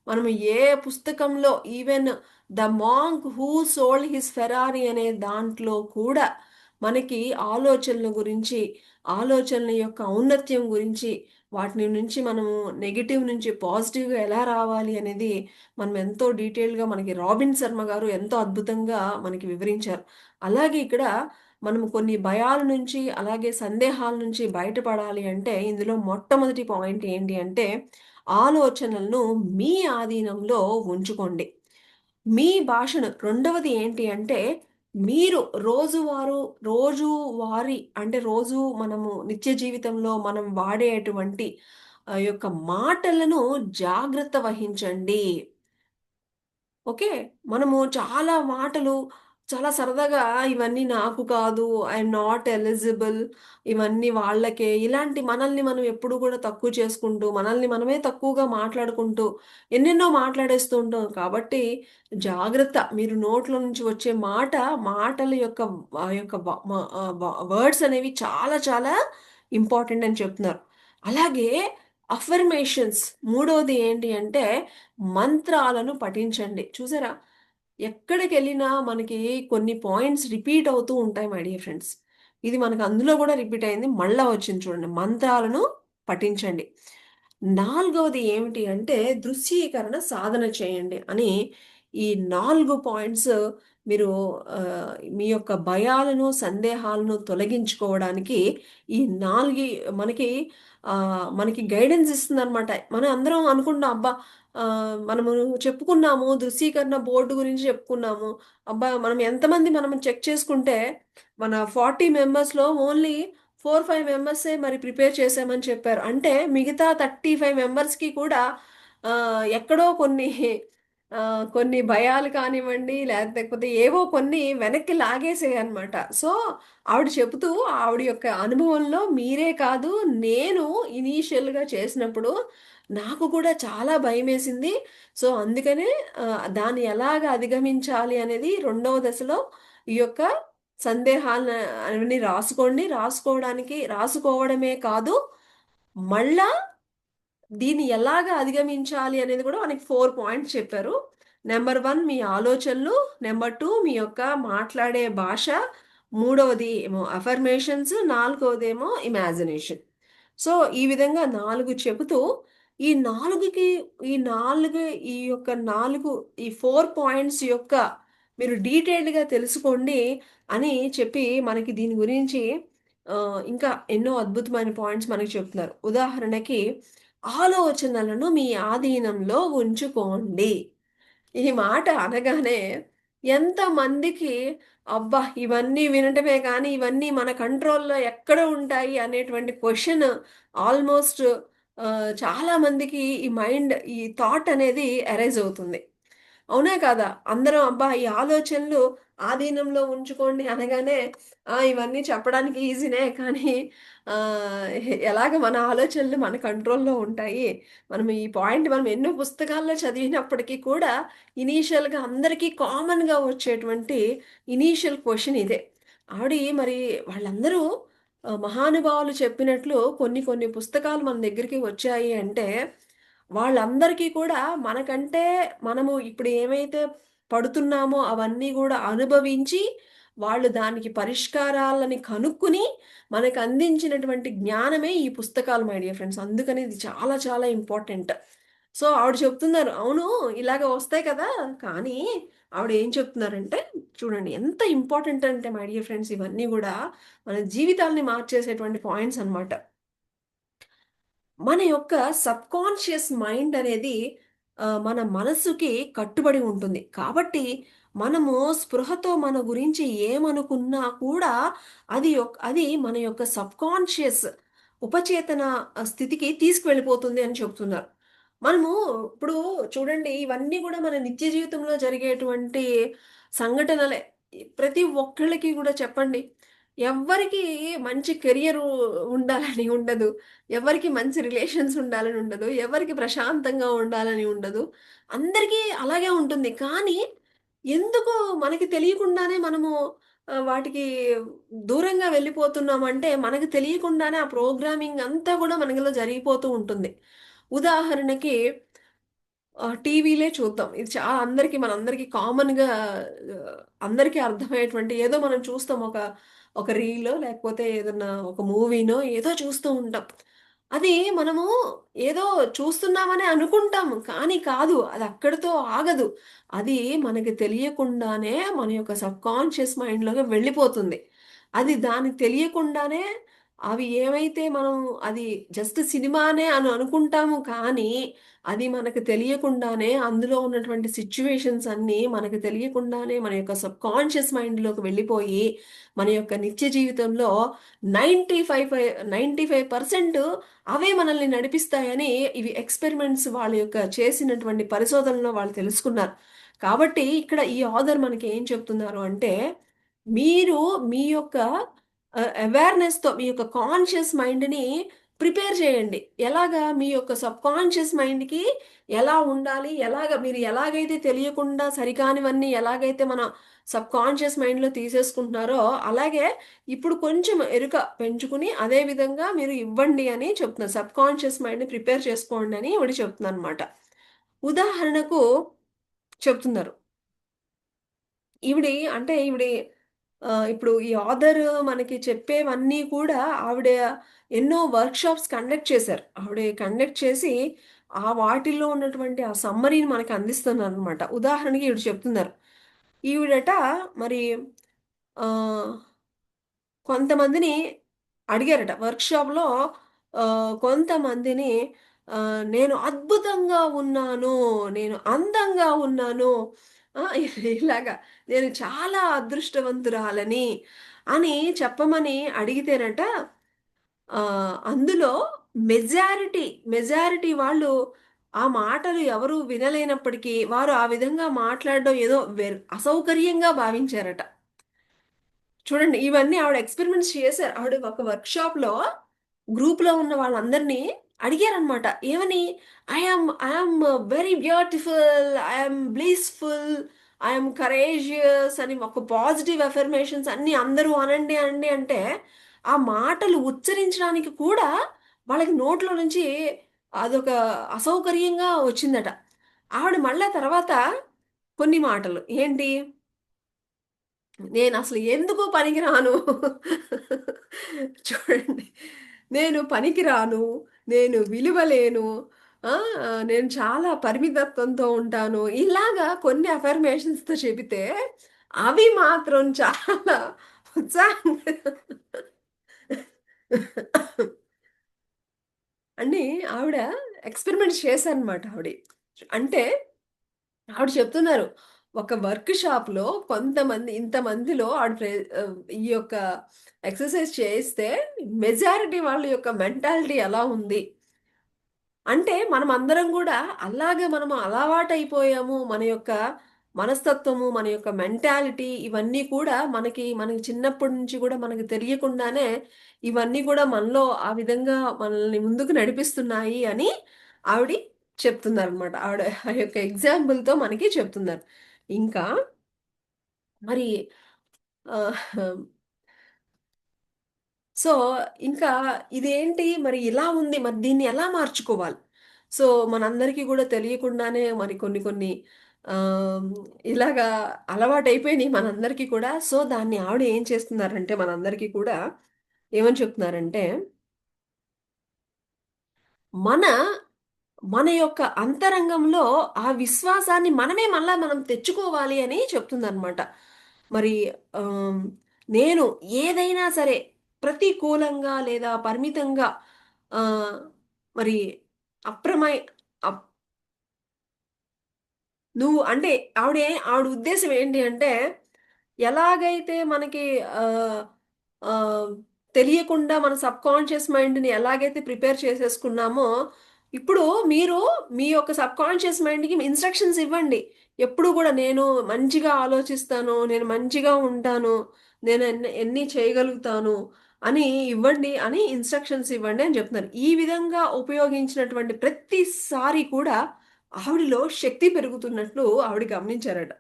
మనము ఏ పుస్తకంలో even 'the monk who sold his Ferrari' అనే దాంట్లో కూడా మనకి ఆలోచనల గురించి, ఆలోచనల యొక్క ఔన్నత్యం గురించి, వాటిని నుంచి మనము నెగెటివ్ నుంచి పాజిటివ్‌గా ఎలా రావాలి అనేది మనం ఎంతో డీటెయిల్‌గా మనకి 'రాబిన్ శర్మ' గారు ఎంతో అద్భుతంగా మనకి వివరించారు. అలాగే ఇక్కడ మనము కొన్ని భయాల నుంచి, అలాగే సందేహాల నుంచి బయటపడాలి అంటే, ఇందులో మొట్టమొదటి పాయింట్ ఏంటి అంటే, ఆలోచనలను మీ ఆధీనంలో ఉంచుకోండి. మీ భాషను రెండవది ఏంటి అంటే, మీరు రోజువారీ అంటే రోజు మనము నిత్య జీవితంలో మనం వాడేటువంటి యొక్క మాటలను జాగ్రత్త వహించండి. ఓకే. మనము చాలా మాటలు చాలా సరదాగా ఇవన్నీ నాకు కాదు, ఐఎమ్ నాట్ ఎలిజిబుల్, ఇవన్నీ వాళ్ళకే, ఇలాంటి మనల్ని మనం ఎప్పుడు కూడా తక్కువ చేసుకుంటూ, మనల్ని మనమే తక్కువగా మాట్లాడుకుంటూ ఎన్నెన్నో మాట్లాడేస్తూ ఉంటాం. కాబట్టి జాగ్రత్త, మీరు నోట్లో నుంచి వచ్చే మాటల యొక్క వర్డ్స్ అనేవి చాలా చాలా ఇంపార్టెంట్ అని చెప్తున్నారు. అలాగే అఫర్మేషన్స్, మూడవది ఏంటి అంటే మంత్రాలను పఠించండి. చూసారా, ఎక్కడికెళ్ళినా మనకి కొన్ని పాయింట్స్ రిపీట్ అవుతూ ఉంటాయి మై డియర్ ఫ్రెండ్స్. ఇది మనకు అందులో కూడా రిపీట్ అయింది. మళ్ళా వచ్చింది చూడండి, మంత్రాలను పఠించండి. నాలుగవది ఏమిటి అంటే దృశ్యీకరణ సాధన చేయండి అని. ఈ 4 పాయింట్స్ మీరు మీ యొక్క భయాలను, సందేహాలను తొలగించుకోవడానికి ఈ 4 మనకి మనకి గైడెన్స్ ఇస్తుందనమాట. మనం అందరం అనుకుంటాం, అబ్బా! మనము చెప్పుకున్నాము, దృశ్యీకరణ బోర్డు గురించి చెప్పుకున్నాము. అబ్బా! మనం చెక్ చేసుకుంటే, మన 40 మెంబర్స్‌లో ఓన్లీ 4, 5 మెంబర్సే మరి ప్రిపేర్ చేశామని చెప్పారు. అంటే మిగతా 35 మెంబర్స్‌కి కూడా ఎక్కడో కొన్ని భయాలు కానివ్వండి, లేకపోతే ఏవో కొన్ని వెనక్కి లాగేసాయన్నమాట. సో, ఆవిడ చెబుతూ, ఆవిడ యొక్క అనుభవంలో మీరే కాదు, నేను ఇనీషియల్‌గా చేసినప్పుడు నాకు కూడా చాలా భయమేసింది. సో, అందుకనే దాన్ని ఎలాగ అధిగమించాలి అనేది రెండవ దశలో ఈ యొక్క సందేహాలను అవన్నీ రాసుకోండి. రాసుకోవడమే కాదు, మళ్ళా దీన్ని ఎలాగా అధిగమించాలి అనేది కూడా మనకి 4 పాయింట్స్ చెప్పారు. నంబర్ 1 మీ ఆలోచనలు, నంబర్ 2 మీ యొక్క మాట్లాడే భాష, మూడవది ఏమో అఫర్మేషన్స్, నాలుగవదేమో ఇమాజినేషన్. సో, ఈ విధంగా 4 చెబుతూ ఈ 4కి ఈ 4 ఈ యొక్క 4 ఈ 4 పాయింట్స్ యొక్క మీరు డీటెయిల్డ్‌గా తెలుసుకోండి అని చెప్పి మనకి దీని గురించి ఇంకా ఎన్నో అద్భుతమైన పాయింట్స్ మనకి చెప్తున్నారు. ఉదాహరణకి ఆలోచనలను మీ ఆధీనంలో ఉంచుకోండి. ఈ మాట అనగానే ఎంతమందికి అబ్బా! ఇవన్నీ వినటమే కానీ, ఇవన్నీ మన కంట్రోల్‌లో ఎక్కడ ఉంటాయి అనేటువంటి క్వెషన్ ఆల్‌మోస్ట్ చాలా మందికి ఈ థాట్ అనేది అరైజ్ అవుతుంది. అవునా కాదా? అందరం అబ్బా! ఈ ఆలోచనలు ఆధీనంలో ఉంచుకోండి అనగానే, ఇవన్నీ చెప్పడానికి ఈజీనే కానీ ఆహ్, ఎలాగ మన ఆలోచనలు మన కంట్రోల్‌లో ఉంటాయి. మనం ఎన్నో పుస్తకాల్లో చదివినప్పటికీ కూడా ఇనీషియల్‌గా అందరికీ కామన్‌గా వచ్చేటువంటి ఇనీషియల్ క్వెషన్ ఇదే. ఆవిడ మరి వాళ్ళందరూ మహానుభావులు చెప్పినట్లు కొన్ని కొన్ని పుస్తకాలు మన దగ్గరికి వచ్చాయి అంటే వాళ్ళందరికీ కూడా మనకంటే మనము ఇప్పుడు ఏమైతే పడుతున్నామో అవన్నీ గూడా అనుభవించి, వాళ్ళు దానికి పరిష్కారాలని కనుక్కొని, మనకు అందించినటువంటి జ్ఞానమే ఈ పుస్తకాలు మై డియర్ ఫ్రెండ్స్. అందుకని ఇది చాలా చాలా ఇంపార్టెంట్. సో, ఆవిడ చెప్తున్నారు, అవును ఇలాగ వస్తాయి కదా! కానీ ఆవిడ ఏం చెప్తున్నారంటే, చూడండి ఎంత ఇంపార్టెంట్ అంటే మై డియర్ ఫ్రెండ్స్ ఇవన్నీ గూడా మన జీవితాల్ని మార్చేసేటువంటి పాయింట్స్ అన్నమాట. మన యొక్క సబ్‌కాన్షియస్ మైండ్ అనేది మన మనసుకి కట్టుబడి ఉంటుంది. కాబట్టి మనము స్పృహతో మన గురించి ఏమనుకున్నా కూడా అది మన యొక్క సబ్‌కాన్షియస్ ఉపచేతన స్థితికి తీసుకువెళ్ళిపోతుంది అని చెప్తున్నారు. మనము ఇప్పుడు చూడండి, ఇవన్నీ గూడా మన నిత్య జీవితంలో జరిగేటువంటి సంఘటనలే. ప్రతి ఒక్కళ్ళకి గూడా చెప్పండి. ఎవ్వరికీ మంచి కెరియరు ఉండాలని ఉండదు. ఎవరికీ మంచి రిలేషన్స్ ఉండాలని ఉండదు. ఎవరికీ ప్రశాంతంగా ఉండాలని ఉండదు. అందరికీ అలాగే ఉంటుంది. కానీ ఎందుకు మనకి తెలియకుండానే మనము వాటికి దూరంగా వెళ్ళిపోతున్నామంటే, మనకు తెలియకుండానే ఆ ప్రోగ్రామింగ్ అంతా గూడా మనలో జరిగిపోతూ ఉంటుంది. ఉదాహరణకి టీవీలే చూద్దాం. ఇది మనందరికీ కామన్‌గా అందరికీ అర్థమయ్యేటువంటి ఏదో మనం చూస్తాం. ఒక రీలో లేకపోతే ఏదన్నా ఒక మూవీనో ఏదో చూస్తూ ఉంటాం. అది మనము ఏదో చూస్తున్నామని అనుకుంటాము. కానీ కాదు. అది అక్కడితో ఆగదు. అది మనకి తెలియకుండానే మన యొక్క సబ్‌కాన్షియస్ మైండ్‌లోకి వెళ్ళిపోతుంది. అది దానికి తెలియకుండానే అవి ఏవైతే మనం అది జస్ట్ సినిమానే అని అనుకుంటాము కానీ అది మనకు తెలియకుండానే అందులో ఉన్నటువంటి సిట్యుయేషన్స్ అన్నీ మనకు తెలియకుండానే మన యొక్క సబ్‌కాన్షియస్ మైండ్‌లోకి వెళ్ళిపోయి, మన యొక్క నిత్య జీవితంలో 95% అవే మనల్ని నడిపిస్తాయని ఇవి ఎక్స్‌పెరిమెంట్స్ వాళ్ళ యొక్క చేసినటువంటి పరిశోధనలో వాళ్ళు తెలుసుకున్నారు. కాబట్టి ఇక్కడ ఈ ఆథర్ మనకి ఏం చెప్తున్నారు అంటే, మీరు మీ యొక్క అవేర్‌నెస్‌తో మీ యొక్క కాన్షియస్ మైండ్‌ని ప్రిపేర్ చేయండి. ఎలాగా? మీ యొక్క సబ్‌కాన్షియస్ మైండ్‌కి ఎలా ఉండాలి? మీరు ఎలాగైతే తెలియకుండా సరికానివన్నీ ఎలాగైతే మన సబ్‌కాన్షియస్ మైండ్‌లో తీసేసుకుంటున్నారో, అలాగే ఇప్పుడు కొంచెం ఎరుక పెంచుకుని అదే విధంగా మీరు ఇవ్వండి అని చెప్తున్నారు. సబ్‌కాన్షియస్ మైండ్‌ని ప్రిపేర్ చేసుకోండి అని ఈవిడ చెప్తుందనమాట. ఉదాహరణకు చెప్తున్నారు. ఈవిడి ఇప్పుడు ఈ ఆథర్ మనకి చెప్పేవన్నీ కూడా ఆవిడ ఎన్నో వర్క్‌షాప్స్ కండక్ట్ చేశారు. ఆవిడ కండక్ట్ చేసి, వాటిల్లో ఉన్నటువంటి ఆ సమ్మరీని మనకు అందిస్తున్నారనమాట. ఉదాహరణకి ఈవిడ చెప్తున్నారు. ఈవిడట మరి ఆహ్, కొంతమందిని అడిగారట వర్క్‌షాప్‌లో కొంతమందిని "నేను అద్భుతంగా ఉన్నాను. నేను అందంగా ఉన్నాను. ఆ! ఇలాగా నేను చాలా అదృష్టవంతురాలని" అని చెప్పమని అడిగితేనట అందులో మెజారిటీ వాళ్ళు ఆ మాటలు ఎవరు వినలేనప్పటికీ వారు ఆ విధంగా మాట్లాడడం ఏదో అసౌకర్యంగా భావించారట. చూడండి ఇవన్నీ ఆవిడ ఎక్స్‌పెరిమెంట్స్ చేశారు. ఆవిడ ఒక వర్క్‌షాప్‌లో గ్రూప్‌లో ఉన్న వాళ్ళందరిని అడిగారనమాట. ఏమని? I am very beautiful. I am blissful. I am courageous అని ఒక పాజిటివ్ అఫర్మేషన్స్ అన్నీ అందరూ అనండి, అనండి అంటే, ఆ మాటలు ఉచ్చరించడానికి కూడా వాళ్ళకి నోట్లో నుంచి అదొక అసౌకర్యంగా వచ్చిందట. ఆవిడ మళ్ళా తర్వాత కొన్ని మాటలు ఏంటి? నేనసలు ఎందుకు పనికిరాను. చూడండి. నేను పనికిరాను. నేను విలువలేను. ఆ! నేను చాలా పరిమితత్వంతో ఉంటాను. ఇలాగా కొన్ని అఫర్మేషన్స్‌తో చెబితే, అవి మాత్రం చాలా ఉత్సాహంగా అని ఆవిడ ఎక్స్‌పెరిమెంట్స్ చేశారనమాట ఆవిడ. అంటే ఆవిడ చెప్తున్నారు. ఒక వర్క్ షాప్‌లో ఇంతమందిలో ఈ యొక్క ఎక్సర్‌సైజ్ చేయిస్తే మెజారిటీ వాళ్ళ యొక్క మెంటాలిటీ ఎలా ఉంది? అంటే మనమందరం గూడా అలాగే మనం అలవాటైపోయాము. మన యొక్క మనస్తత్వము, మన యొక్క మెంటాలిటీ ఇవన్నీ కూడా మనకి చిన్నప్పటి నుంచి గూడా మనకు తెలియకుండానే ఇవన్నీ గూడా మనలో ఆ విధంగా మనల్ని ముందుకు నడిపిస్తున్నాయి అని ఆవిడ చెప్తున్నారనమాట. ఆవిడ ఆ యొక్క ఎగ్జాంపుల్‌తో మనకి చెప్తున్నారు. ఇంకా మరి ఆహ్ సో, ఇంకా ఇదేంటి మరి ఇలా ఉంది. మరి దీన్ని ఎలా మార్చుకోవాలి? సో, మనందరికీ గూడా తెలియకుండానే మరి కొన్ని కొన్ని ఆహ్, ఇలాగా అలవాటయిపోయినియి మనందరికీ కూడా. సో, దాన్ని ఆవిడ ఏం చేస్తున్నారంటే మనందరికీ కూడా ఏమని చెప్తున్నారంటే, మన మన యొక్క అంతరంగంలో ఆ విశ్వాసాన్ని మనం తెచ్చుకోవాలి అని చెప్తుందనమాట. మరి ఆహ్, నేను ఏదైనా సరే ప్రతికూలంగా లేదా పరిమితంగా ఆహ్, మరి అప్రమై అప్ నువ్వు అంటే ఆవిడ ఉద్దేశ్యం ఏంటి అంటే, ఎలాగైతే మనకి ఆహ్, ఆహ్, తెలియకుండా మన సబ్‌కాన్షియస్ మైండ్‌ని ఎలాగైతే ప్రిపేర్ చేసేసుకున్నామో, ఇప్పుడు మీరు మీ యొక్క సబ్‌కాన్షియస్ మైండ్‌కి ఇన్‌స్ట్రక్షన్స్ ఇవ్వండి. ఎప్పుడు గూడా నేను మంచిగా ఆలోచిస్తాను, నేను మంచిగా ఉంటాను, నేను ఎన్ని చేయగలుగుతాను అని ఇవ్వండి అని ఇన్‌స్ట్రక్షన్స్ ఇవ్వండి అని చెప్తున్నారు. ఈ విధంగా ఉపయోగించినటువంటి ప్రతిసారి కూడా ఆవిడలో శక్తి పెరుగుతున్నట్లు ఆవిడ గమనించారట.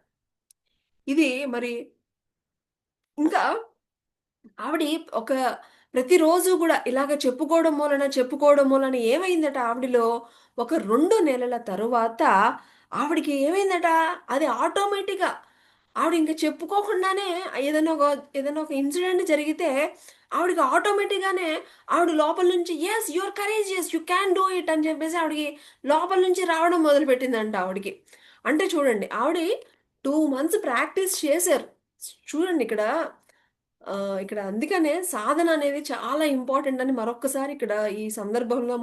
ఇది మరి ఇంకా ఆవిడ ఒక ప్రతిరోజు గూడా ఇలాగ చెప్పుకోవడం మూలన ఏమైందట ఆవిడలో, ఒక 2 నెలల తరువాత ఆవిడకి ఏమైందట, అది ఆటోమేటిక్‌గా ఆవిడింక చెప్పుకోకుండానే ఏదైనా ఒక ఇన్సిడెంట్ జరిగితే, ఆవిడకి ఆటోమేటిక్‌గానే ఆవిడ లోపల నుంచి yes! You are courageous. You can do it అని చెప్పేసి ఆవిడకి లోపల నుంచి రావడం మొదలుపెట్టిందంట ఆవిడకి. అంటే చూడండి ఆవిడ 2 మంత్స్ ప్రాక్టీస్ చేశారు. చూడండి ఇక్కడ అందుకనే సాధన అనేది చాలా ఇంపార్టెంట్ అని మరొక్కసారి ఇక్కడ ఈ సందర్భంలో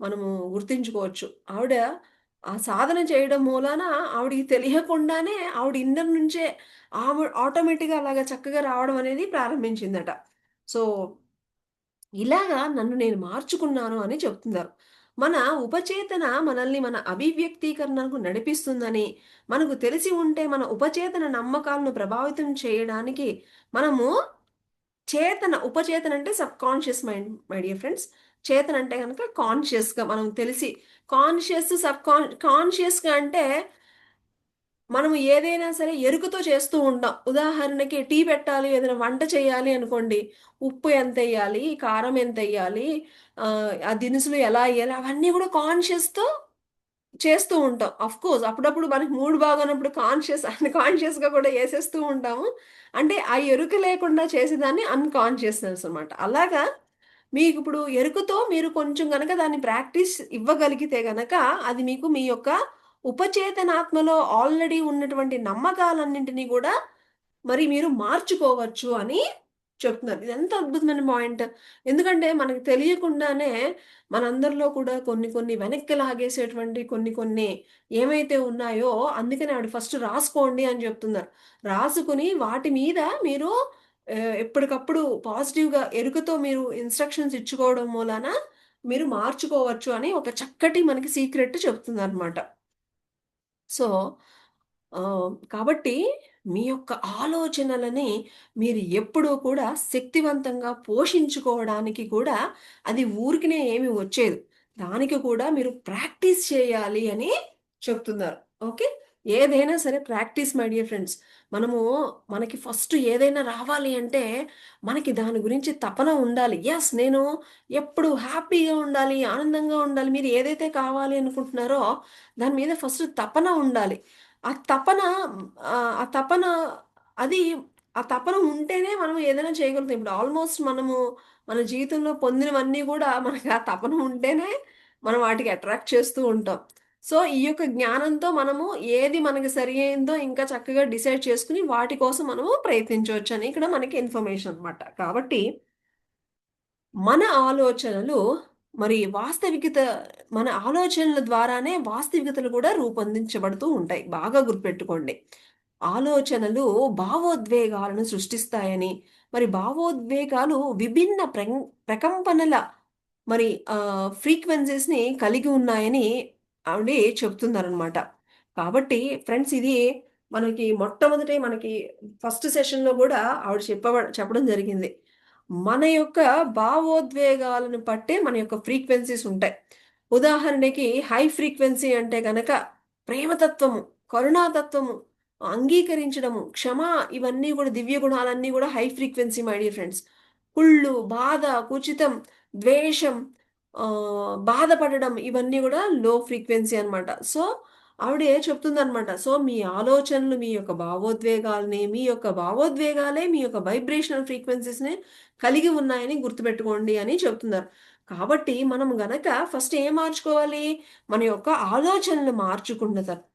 మనము గుర్తించుకోవచ్చు. ఆవిడ ఆ సాధన చేయడం మూలాన ఆవిడకి తెలియకుండానే ఆవిడ ఇన్నర్ నుంచే ఆటోమేటిక్‌గా అలాగా చక్కగా రావడం అనేది ప్రారంభించిందట. సో, ఇలాగా నన్ను నేను మార్చుకున్నాను అని చెప్తున్నారు. మన ఉపచేతన మనల్ని మన అభివ్యక్తీకరణకు నడిపిస్తుందని, మనకు తెలిసి ఉంటే మన ఉపచేతన నమ్మకాలను ప్రభావితం చేయడానికి మనము ఉపచేతన అంటే subconscious mind my dear friends. చేతన అంటే గనక కాన్షియస్‌గా మనం తెలిసి కాన్షియస్‌గా అంటే మనం ఏదైనా సరే ఎరుకతో చేస్తూ ఉంటాం. ఉదాహరణకి టీ పెట్టాలి, ఏదైనా వంట చేయాలి అనుకోండి. ఉప్పు ఎంతెయ్యాలి, కారం ఎంతెయ్యాలి, ఆ దినుసులు ఎలా ఎయ్యాలి అవన్నీ గూడా కాన్షియస్‌తో చేస్తూ ఉంటాం. ఆఫ్‌కోర్స్ అప్పుడప్పుడు మనకి మూడ్ బాగోనప్పుడు అన్‌కాన్షియస్‌గా కూడా యేసేస్తూ ఉంటాము. అంటే ఆ ఎరుక లేకుండా చేసేదాన్ని అన్‌కాన్షియస్‌నెస్ అనమాట. అలాగా మీకిప్పుడు ఎరుకతో మీరు కొంచెం గనక దాన్ని ప్రాక్టీస్ ఇవ్వగలిగితే గనక అది మీకు మీ యొక్క ఉపచేతనాత్మలో ఆల్రెడీ ఉన్నటువంటి నమ్మకాలన్నింటిని గూడా మరి మీరు మార్చుకోవచ్చు అని చెప్తున్నారు. ఇదెంత అద్భుతమైన పాయింట్. ఎందుకంటే మనకు తెలియకుండానే మనందరిలో కూడా కొన్ని కొన్ని వెనక్కి లాగేసేటువంటి కొన్ని కొన్ని ఏమైతే ఉన్నాయో అందుకనే ఆవిడ ఫస్ట్ రాసుకోండి అని చెప్తున్నారు. రాసుకొని వాటి మీద మీరు ఎప్పటికప్పుడు పాజిటివ్‌గా ఎరుకతో మీరు ఇన్‌స్ట్రక్షన్స్ ఇచ్చుకోవడం మూలాన మీరు మార్చుకోవచ్చు అని ఒక చక్కటి మనకి సీక్రెట్ చెప్తుందన్నమాట. సో, కాబట్టి మీ యొక్క ఆలోచనలని మీరు ఎప్పుడూ కూడా శక్తివంతంగా పోషించుకోవడానికి కూడా అది ఊరికనే ఏమి వచ్చేది. దానికి కూడా మీరు ప్రాక్టీస్ చేయాలి అని చెప్తున్నారు. ఓకే. ఏదైనా సరే ప్రాక్టీస్ మై డియర్ ఫ్రెండ్స్. మనము మనకి ఫస్ట్ ఏదైనా రావాలి అంటే మనకి దాని గురించి తపన ఉండాలి. యెస్! నేను ఎప్పుడు హ్యాపీగా ఉండాలి, ఆనందంగా ఉండాలి. మీరు ఏదైతే కావాలి అనుకుంటున్నారో దాని మీద ఫస్ట్ తపన ఉండాలి. ఆ తపన ఆ తపన అది ఆ తపన ఉంటేనే మనం ఏదైనా చేయగలుగుతాం. ఇప్పుడు ఆల్‌మోస్ట్ మనము మన జీవితంలో పొందినవన్నీ గూడా మనకు ఆ తపన ఉంటేనే మనం వాటికి అట్రాక్ట్ చేస్తూ ఉంటాం. సో, ఈ యొక్క జ్ఞానంతో మనము ఏది మనకి సరి అయిందో ఇంకా చక్కగా డిసైడ్ చేసుకొని వాటి కోసం మనము ప్రయత్నించవచ్చని ఇక్కడ మనకి ఇన్ఫర్మేషన్ అన్నమాట. కాబట్టి మన ఆలోచనలు మరి వాస్తవికత మన ఆలోచనల ద్వారానే వాస్తవికతలు కూడా రూపొందించబడుతూ ఉంటాయి. బాగా గుర్తుపెట్టుకోండి. ఆలోచనలు భావోద్వేగాలను సృష్టిస్తాయని, మరి భావోద్వేగాలు విభిన్న ప్రకంపనల మరి ఫ్రీక్వెన్సీస్‌ని కలిగి ఉన్నాయని ఆవిడ చెప్తున్నారనమాట. కాబట్టి ఫ్రెండ్స్ ఇది మనకి ఫస్ట్ సెషన్‌లో గూడా ఆవిడ చెప్పడం జరిగింది. మన యొక్క భావోద్వేగాలను బట్టే మన యొక్క ఫ్రీక్వెన్సీస్ ఉంటాయి. ఉదాహరణకి హై ఫ్రీక్వెన్సీ అంటే గనక ప్రేమతత్వము, కరుణాతత్వము, అంగీకరించడము, క్షమ ఇవన్నీ గూడా దివ్య గుణాలన్నీ గూడా high frequency my dear friends. కుళ్ళు, బాధ, కుచితం, ద్వేషం, బాధపడడం ఇవన్నీ గూడా లో ఫ్రీక్వెన్సీ అన్నమాట. సో, ఆవిడ చెప్తుందన్నమాట. సో, మీ ఆలోచనలు మీ యొక్క భావోద్వేగాలే మీ యొక్క వైబ్రేషనల్ ఫ్రీక్వెన్సీస్‌ని కలిగి ఉన్నాయని గుర్తుపెట్టుకోండి అని చెప్తున్నారు. కాబట్టి మనం గనక ఫస్ట్ ఏం మార్చుకోవాలి? మన యొక్క ఆలోచనలు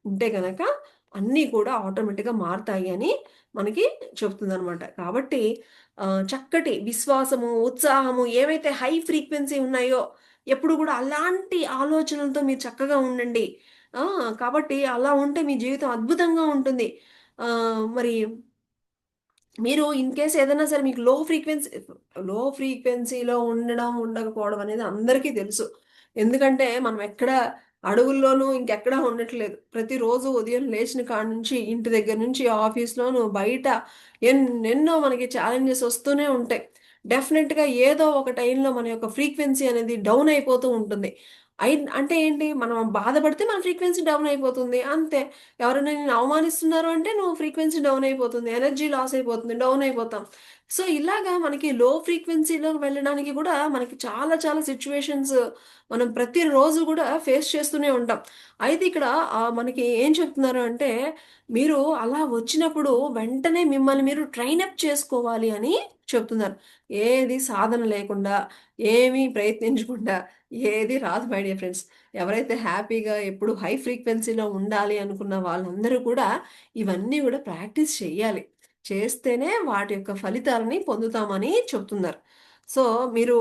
ఉంటే గనక అన్నీ కూడా ఆటోమేటిక్‌గా మారతాయి అని మనకి చెప్తుందనమాట. కాబట్టి చక్కటి విశ్వాసము, ఉత్సాహము ఏవైతే హై ఫ్రీక్వెన్సీ ఉన్నాయో ఎప్పుడు గూడా అలాంటి ఆలోచనలతో మీరు చక్కగా ఉండండి. ఆ! కాబట్టి అలా ఉంటే మీ జీవితం అద్భుతంగా ఉంటుంది. మరి మీరు ఇన్ కేస్ ఏదైనా సరే మీకు లో ఫ్రీక్వెన్సీలో ఉండడం, ఉండకపోవడం అనేది అందరికీ తెలుసు. ఎందుకంటే మనం ఎక్కడ అడవుల్లోనూ ఇంకెక్కడా ఉండట్లేదు. ప్రతిరోజు ఉదయం లేచిన కాడ నుంచి ఇంటి దగ్గర నుంచి ఆఫీస్‌లోను బయట ఎన్నెన్నో మనకి ఛాలెంజెస్ వస్తూనే ఉంటాయి. డెఫినిట్‌గా ఏదో ఒక టైంలో మన యొక్క ఫ్రీక్వెన్సీ అనేది డౌన్ అయిపోతూ ఉంటుంది. అంటే ఏంటి? మనం బాధపడితే మన ఫ్రీక్వెన్సీ డౌన్ అయిపోతుంది. అంతే. ఎవరైనా నిన్ను అవమానిస్తున్నారు అంటే నువ్వు ఫ్రీక్వెన్సీ డౌన్ అయిపోతుంది. ఎనర్జీ లాస్ అయిపోతుంది. డౌన్ అయిపోతాం. సో, ఇలాగా మనకి లో ఫ్రీక్వెన్సీలోకి వెళ్ళడానికి గూడా మనకి చాలా చాలా సిట్యుయేషన్స్ మనం ప్రతిరోజు గూడా ఫేస్ చేస్తూనే ఉంటాం. అయితే ఇక్కడ మనకి ఏం చెప్తున్నారు అంటే, మీరు అలా వచ్చినప్పుడు వెంటనే మిమ్మల్ని మీరు ట్రైన్ అప్ చేసుకోవాలి అని చెప్తున్నారు. ఏది సాధన లేకుండా, ఏమీ ప్రయత్నించకుండా ఏది రాదు మై డియర్ ఫ్రెండ్స్. ఎవరైతే హ్యాపీగా ఎప్పుడు హై ఫ్రీక్వెన్సీలో ఉండాలి అనుకున్న వాళ్ళందరూ కూడా ఇవన్నీ గూడా ప్రాక్టీస్ చెయ్యాలి. చేస్తేనే వాటి యొక్క ఫలితాలని పొందుతామని చెప్తున్నారు. సో, మీరు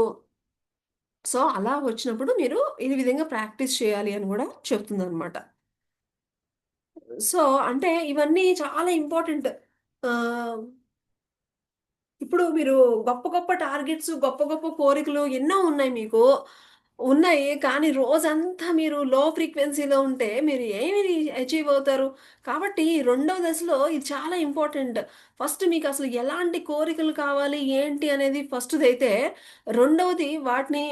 అలా వచ్చినప్పుడు మీరు ఈ విధంగా ప్రాక్టీస్ చేయాలి అని గూడా చెప్తుందనమాట. సో, అంటే ఇవన్నీ చాలా ఇంపార్టెంట్. ఆహ్, ఇప్పుడు మీరు గొప్ప గొప్ప టార్గెట్స్, గొప్ప గొప్ప కోరికలు ఎన్నో ఉన్నాయి మీకు. ఉన్నాయి. కానీ రోజంతా మీరు లో ఫ్రీక్వెన్సీలో ఉంటే మీరు ఏమి అచీవ్ అవుతారు? కాబట్టి రెండో దశలో ఇది చాలా ఇంపార్టెంట్. ఫస్ట్ మీకసలు ఎలాంటి కోరికలు కావాలి, ఏంటి అనేది ఫస్ట్‌దైతే, రెండవది వాటిని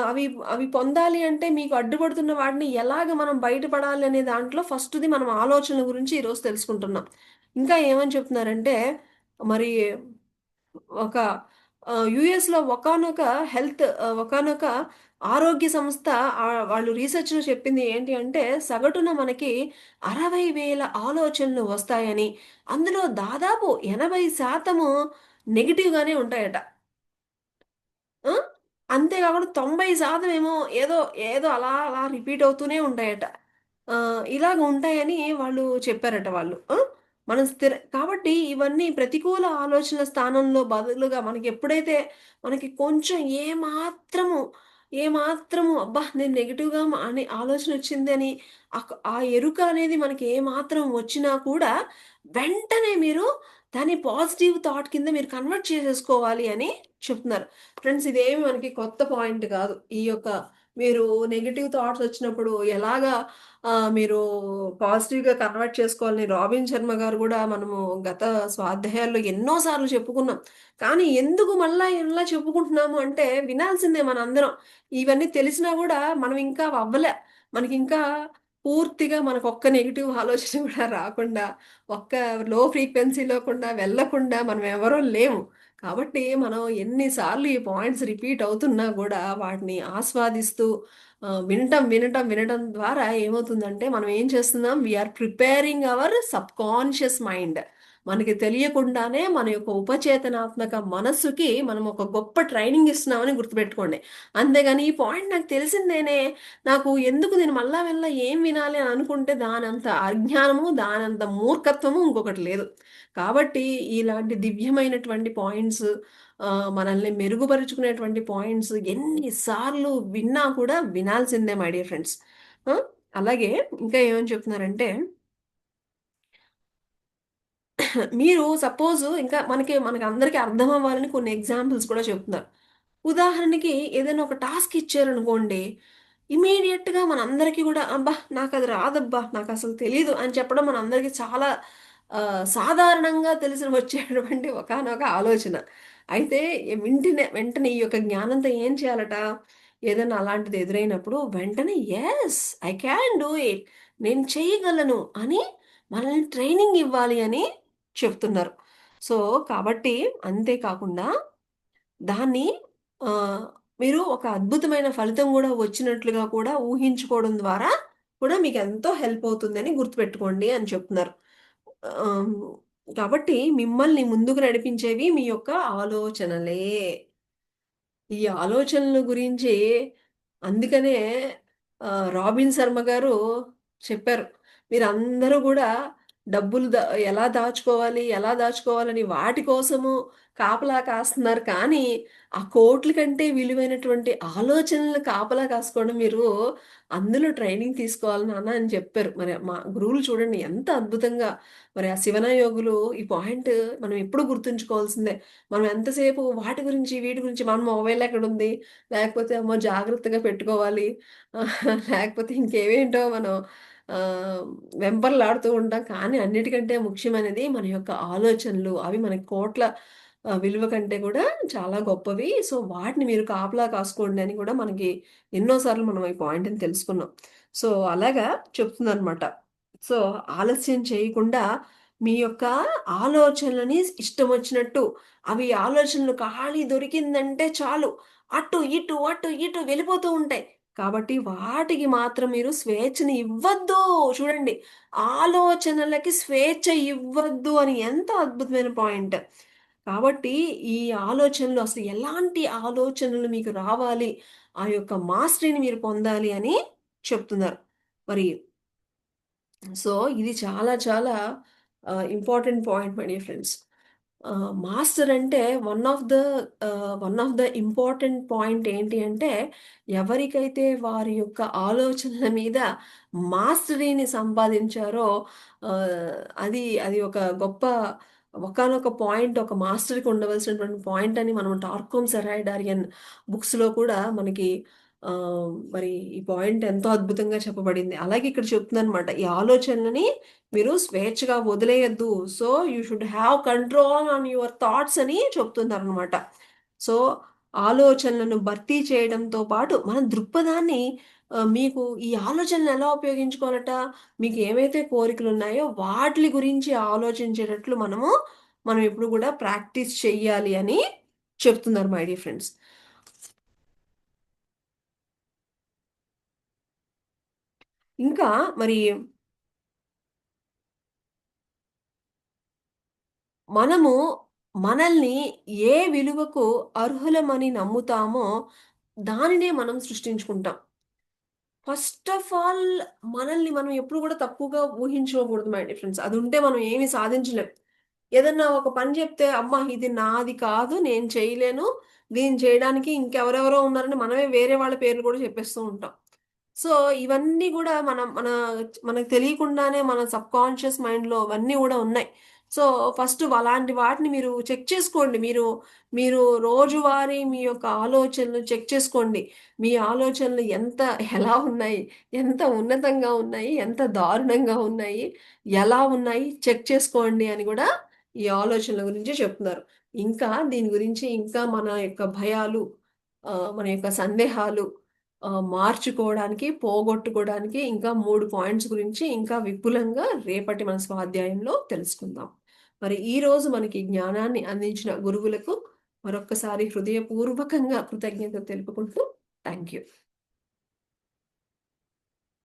అవి అవి పొందాలి అంటే మీకు అడ్డుపడుతున్న వాటిని ఎలాగ మనం బయటపడాలి అనే దాంట్లో ఫస్ట్‌ది మనం ఆలోచనల గురించి ఈరోజు తెలుసుకుంటున్నాం. ఇంకా ఏమని చెప్తున్నారంటే, మరి ఒక యూఎస్‌లో ఒకానొక ఆరోగ్య సంస్థ వాళ్ళు రీసెర్చ్‌లో చెప్పింది ఏంటి అంటే, సగటున మనకి 60,000 ఆలోచనలు వస్తాయని, అందులో దాదాపు 80% నెగెటివ్‌గానే ఉంటాయట. ఆ! అంతే కాకుండా 90% ఏమో ఏదో, ఏదో అలా అలా రిపీట్ అవుతూనే ఉంటాయట. ఇలాగ ఉంటాయని వాళ్ళు చెప్పారట వాళ్ళు. మనం కాబట్టి ఇవన్నీ ప్రతికూల ఆలోచనల స్థానంలో బదులుగా మనకెప్పుడైతే మనకి కొంచెం ఏమాత్రము అబ్బా! నేను నెగెటివ్‌గా అనే ఆలోచనొచ్చిందని ఆ ఎరుక అనేది మనకి ఏమాత్రం వచ్చినా కూడా వెంటనే మీరు దాన్ని పాజిటివ్ థాట్ కింద మీరు కన్వర్ట్ చేసేసుకోవాలి అని చెప్తున్నారు. ఫ్రెండ్స్ ఇదేమి మనకి కొత్త పాయింట్ గాదు. ఈ యొక్క మీరు నెగెటివ్ థాట్స్ వచ్చినప్పుడు ఎలాగా మీరు పాజిటివ్‌గా కన్వర్ట్ చేసుకోవాలని రాబిన్ శర్మ గారు గూడా మనము గత స్వాధ్యాయాల్లో ఎన్నో సార్లు చెప్పుకున్నాం. కానీ ఎందుకు మళ్ళా ఇలా చెప్పుకుంటున్నాము అంటే వినాల్సిందే మనందరం. ఇవన్నీ తెలిసినా గూడా మనం ఇంకా అవ్వలే. మనకింకా పూర్తిగా మనకొక్క నెగెటివ్ ఆలోచన గూడా రాకుండా, ఒక్క లో ఫ్రీక్వెన్సీలో వెళ్ళకుండా మనం ఎవరం లేము. కాబట్టి మనం ఎన్ని సార్లు ఈ పాయింట్స్ రిపీట్ అవుతున్నా గూడా వాటిని ఆస్వాదిస్తూ వినటం ద్వారా ఏమవుతుందంటే మనం ఏం చేస్తున్నాం? We are preparing our subconscious mind. మనకి తెలియకుండానే మన యొక్క ఉపచేతనాత్మక మనస్సుకి మనం ఒక గొప్ప ట్రైనింగ్ ఇస్తున్నామని గుర్తుపెట్టుకోండి. అంతేగాని ఈ పాయింట్ నాకు తెలిసిందేనే, నాకు ఎందుకు నేను మళ్ళా ఏం వినాలి అని అనుకుంటే దానంత అజ్ఞానము, దానంత మూర్ఖత్వము ఇంకొకటి లేదు. కాబట్టి ఇలాంటి దివ్యమైనటువంటి పాయింట్స్ మనల్ని మెరుగుపరుచుకునేటువంటి పాయింట్స్ ఎన్ని సార్లు విన్నా కూడా వినాల్సిందే మై డియర్ ఫ్రెండ్స్. ఆ! అలాగే ఇంకా ఏమని చెప్తున్నారంటే, మీరు సపోజ్ ఇంకా మనకందరికి అర్థం అవ్వాలని కొన్ని ఎగ్జాంపుల్స్ కూడా చెప్తున్నారు. ఉదాహరణకి ఏదైనా ఒక టాస్క్ ఇచ్చారనుకోండి, ఇమ్మీడియేట్‌గా మనందరికీ గూడా అబ్బా! నాకది రాదబ్బా! నాకసలు తెలీదు అని చెప్పడం మనందరికీ చాలా సాధారణంగా తెలిసి వచ్చేటువంటి ఒకానొక ఆలోచన. అయితే వెంటనే ఈ యొక్క జ్ఞానంతో ఏం చేయాలట? ఏదన్నా అలాంటిది ఎదురైనప్పుడు వెంటనే yes! I can do it. నేను చేయగలను అని మనల్ని ట్రైనింగ్ ఇవ్వాలి అని చెప్తున్నారు. సో, కాబట్టి అంతే కాకుండా దాన్ని ఆహ్, మీరు ఒక అద్భుతమైన ఫలితం గూడా వచ్చినట్లుగా కూడా ఊహించుకోవడం ద్వారా కూడా మీకెంతో హెల్ప్ అవుతుందని గుర్తుపెట్టుకోండి అని చెప్తున్నారు. ఆహ్, కాబట్టి మిమ్మల్ని ముందుకు నడిపించేవి మీ యొక్క ఆలోచనలే. ఈ ఆలోచనల గురించి అందుకనే రాబిన్ శర్మ గారు చెప్పారు. మీరందరూ గూడా డబ్బులు ఎలా దాచుకోవాలని వాటి కోసము కాపలా కాస్తున్నారు. కానీ, ఆ కోట్ల కంటే విలువైనటువంటి ఆలోచనలు కాపలా కాసుకోవడం మీరు అందులో ట్రైనింగ్ తీసుకోవాలి నాన్న అని చెప్పారు. మరి మా గురువులు చూడండి ఎంత అద్భుతంగా మరి ఆ శివనయోగులు ఈ పాయింట్ మనం ఎప్పుడు గుర్తుంచుకోవాల్సిందే. మనం ఎంతసేపు వాటి గురించి, వీటి గురించి మన మొబైల్ ఎక్కడుంది? లేకపోతే అమ్మో! జాగ్రత్తగా పెట్టుకోవాలి. లేకపోతే ఇంకేవేంటో మనం ఆహ్, వెంపర్లాడుతూ ఉంటాం. కానీ అన్నిటికంటే ముఖ్యమైనది మన యొక్క ఆలోచనలు. అవి మనకి కోట్ల విలువ కంటే కూడా చాలా గొప్పవి. సో, వాటిని మీరు కాపలా కాసుకోండి అని కూడా మనకి ఎన్నో సార్లు మనం ఈ పాయింట్‌ని తెలుసుకున్నాం. సో, అలాగా చెప్తుందనమాట. సో, ఆలస్యం చేయకుండా మీ యొక్క ఆలోచనలని ఇష్టమొచ్చినట్టు అవి ఆలోచనలు ఖాళీ దొరికిందంటే చాలు. అటు ఇటు వెళ్ళిపోతూ ఉంటాయి. కాబట్టి వాటికి మాత్రం మీరు స్వేచ్ఛని ఇవ్వద్దు. చూడండి. ఆలోచనలకి స్వేచ్ఛ ఇవ్వద్దు అని ఎంత అద్భుతమైన పాయింట్. కాబట్టి ఈ ఆలోచనలు అసలు ఎలాంటి ఆలోచనలు మీకు రావాలి, ఆ యొక్క మాస్టరీని మీరు పొందాలి అని చెప్తున్నారు. మరి సో, ఇది చాలా చాలా important point my dear friends. Master అంటే one of the important point ఏంటి అంటే, ఎవరికైతే వారి యొక్క ఆలోచనల మీద మాస్టరీని సంపాదించారో అది ఒక గొప్ప ఒకానొక పాయింట్ ఒక మాస్టర్‌కి ఉండవలసినటువంటి పాయింట్ అని మనం 'టార్కోమ్ సెరాయిడారియన్' బుక్స్‌లో కూడా మనకి మరి ఈ పాయింట్ ఎంతో అద్భుతంగా చెప్పబడింది. అలాగే ఇక్కడ చెప్తుందనమాట. ఈ ఆలోచనలని మీరు స్వేచ్ఛగా వదిలేయొద్దు. So, you should have control on your thoughts అని చెప్తుందనమాట. సో, ఆలోచనలను భర్తీ చేయడంతో పాటు మన దృక్పథాన్ని మీకు ఈ ఆలోచనలు ఎలా ఉపయోగించుకోవాలట? మీకు ఏవైతే కోరికలున్నాయో వాటిలి గురించి ఆలోచించేటట్లు మనం ఎప్పుడు గూడా ప్రాక్టీస్ చెయ్యాలి అని చెప్తున్నారు మై డియర్ ఫ్రెండ్స్. ఇంకా మరి మనము మనల్ని ఏ విలువకు అర్హులమని నమ్ముతామో దానినే మనం సృష్టించుకుంటాం. ఫస్ట్ ఆఫ్ ఆల్ మనల్ని మనం ఎప్పుడు కూడా తప్పుగా ఊహించుకోకూడదు మై డియర్ ఫ్రెండ్స్. అదుంటే మనం ఏమి సాధించలేం. ఏదన్నా ఒక పని చెప్తే, అమ్మా! ఇది నాది కాదు, నేను చేయలేను. దీన్ని చేయడానికి ఇంకెవరెవరో ఉన్నారని మనమే వేరే వాళ్ళ పేర్లు కూడా చెప్పేస్తూ ఉంటాం. సో, ఇవన్నీ గూడా మనకు తెలియకుండానే మన సబ్‌కాన్షియస్ మైండ్‌లో అవన్నీ గూడా ఉన్నాయి. సో, ఫస్ట్ అలాంటి వాటిని మీరు చెక్ చేసుకోండి. మీరు రోజువారీ మీ యొక్క ఆలోచనలు చెక్ చేసుకోండి. మీ ఆలోచనలు ఎలా ఉన్నాయి? ఎంత ఉన్నతంగా ఉన్నాయి? ఎంత దారుణంగా ఉన్నాయి? ఎలా ఉన్నాయి? చెక్ చేసుకోండి అని గూడా ఈ ఆలోచనల గురించి చెప్తున్నారు. ఇంకా దీని గురించి ఇంకా మన యొక్క భయాలు, మన యొక్క సందేహాలు మార్చుకోవడానికి, పోగొట్టుకోవడానికి ఇంకా 3 పాయింట్స్ గురించి ఇంకా విపులంగా రేపటి మన స్వాధ్యాయంలో తెలుసుకుందాం. మరి ఈరోజు మనకి జ్ఞానాన్ని అందించిన గురువులకు మరొక్కసారి హృదయపూర్వకంగా కృతజ్ఞతలు తెలుపుకుంటూ థాంక్ యూ.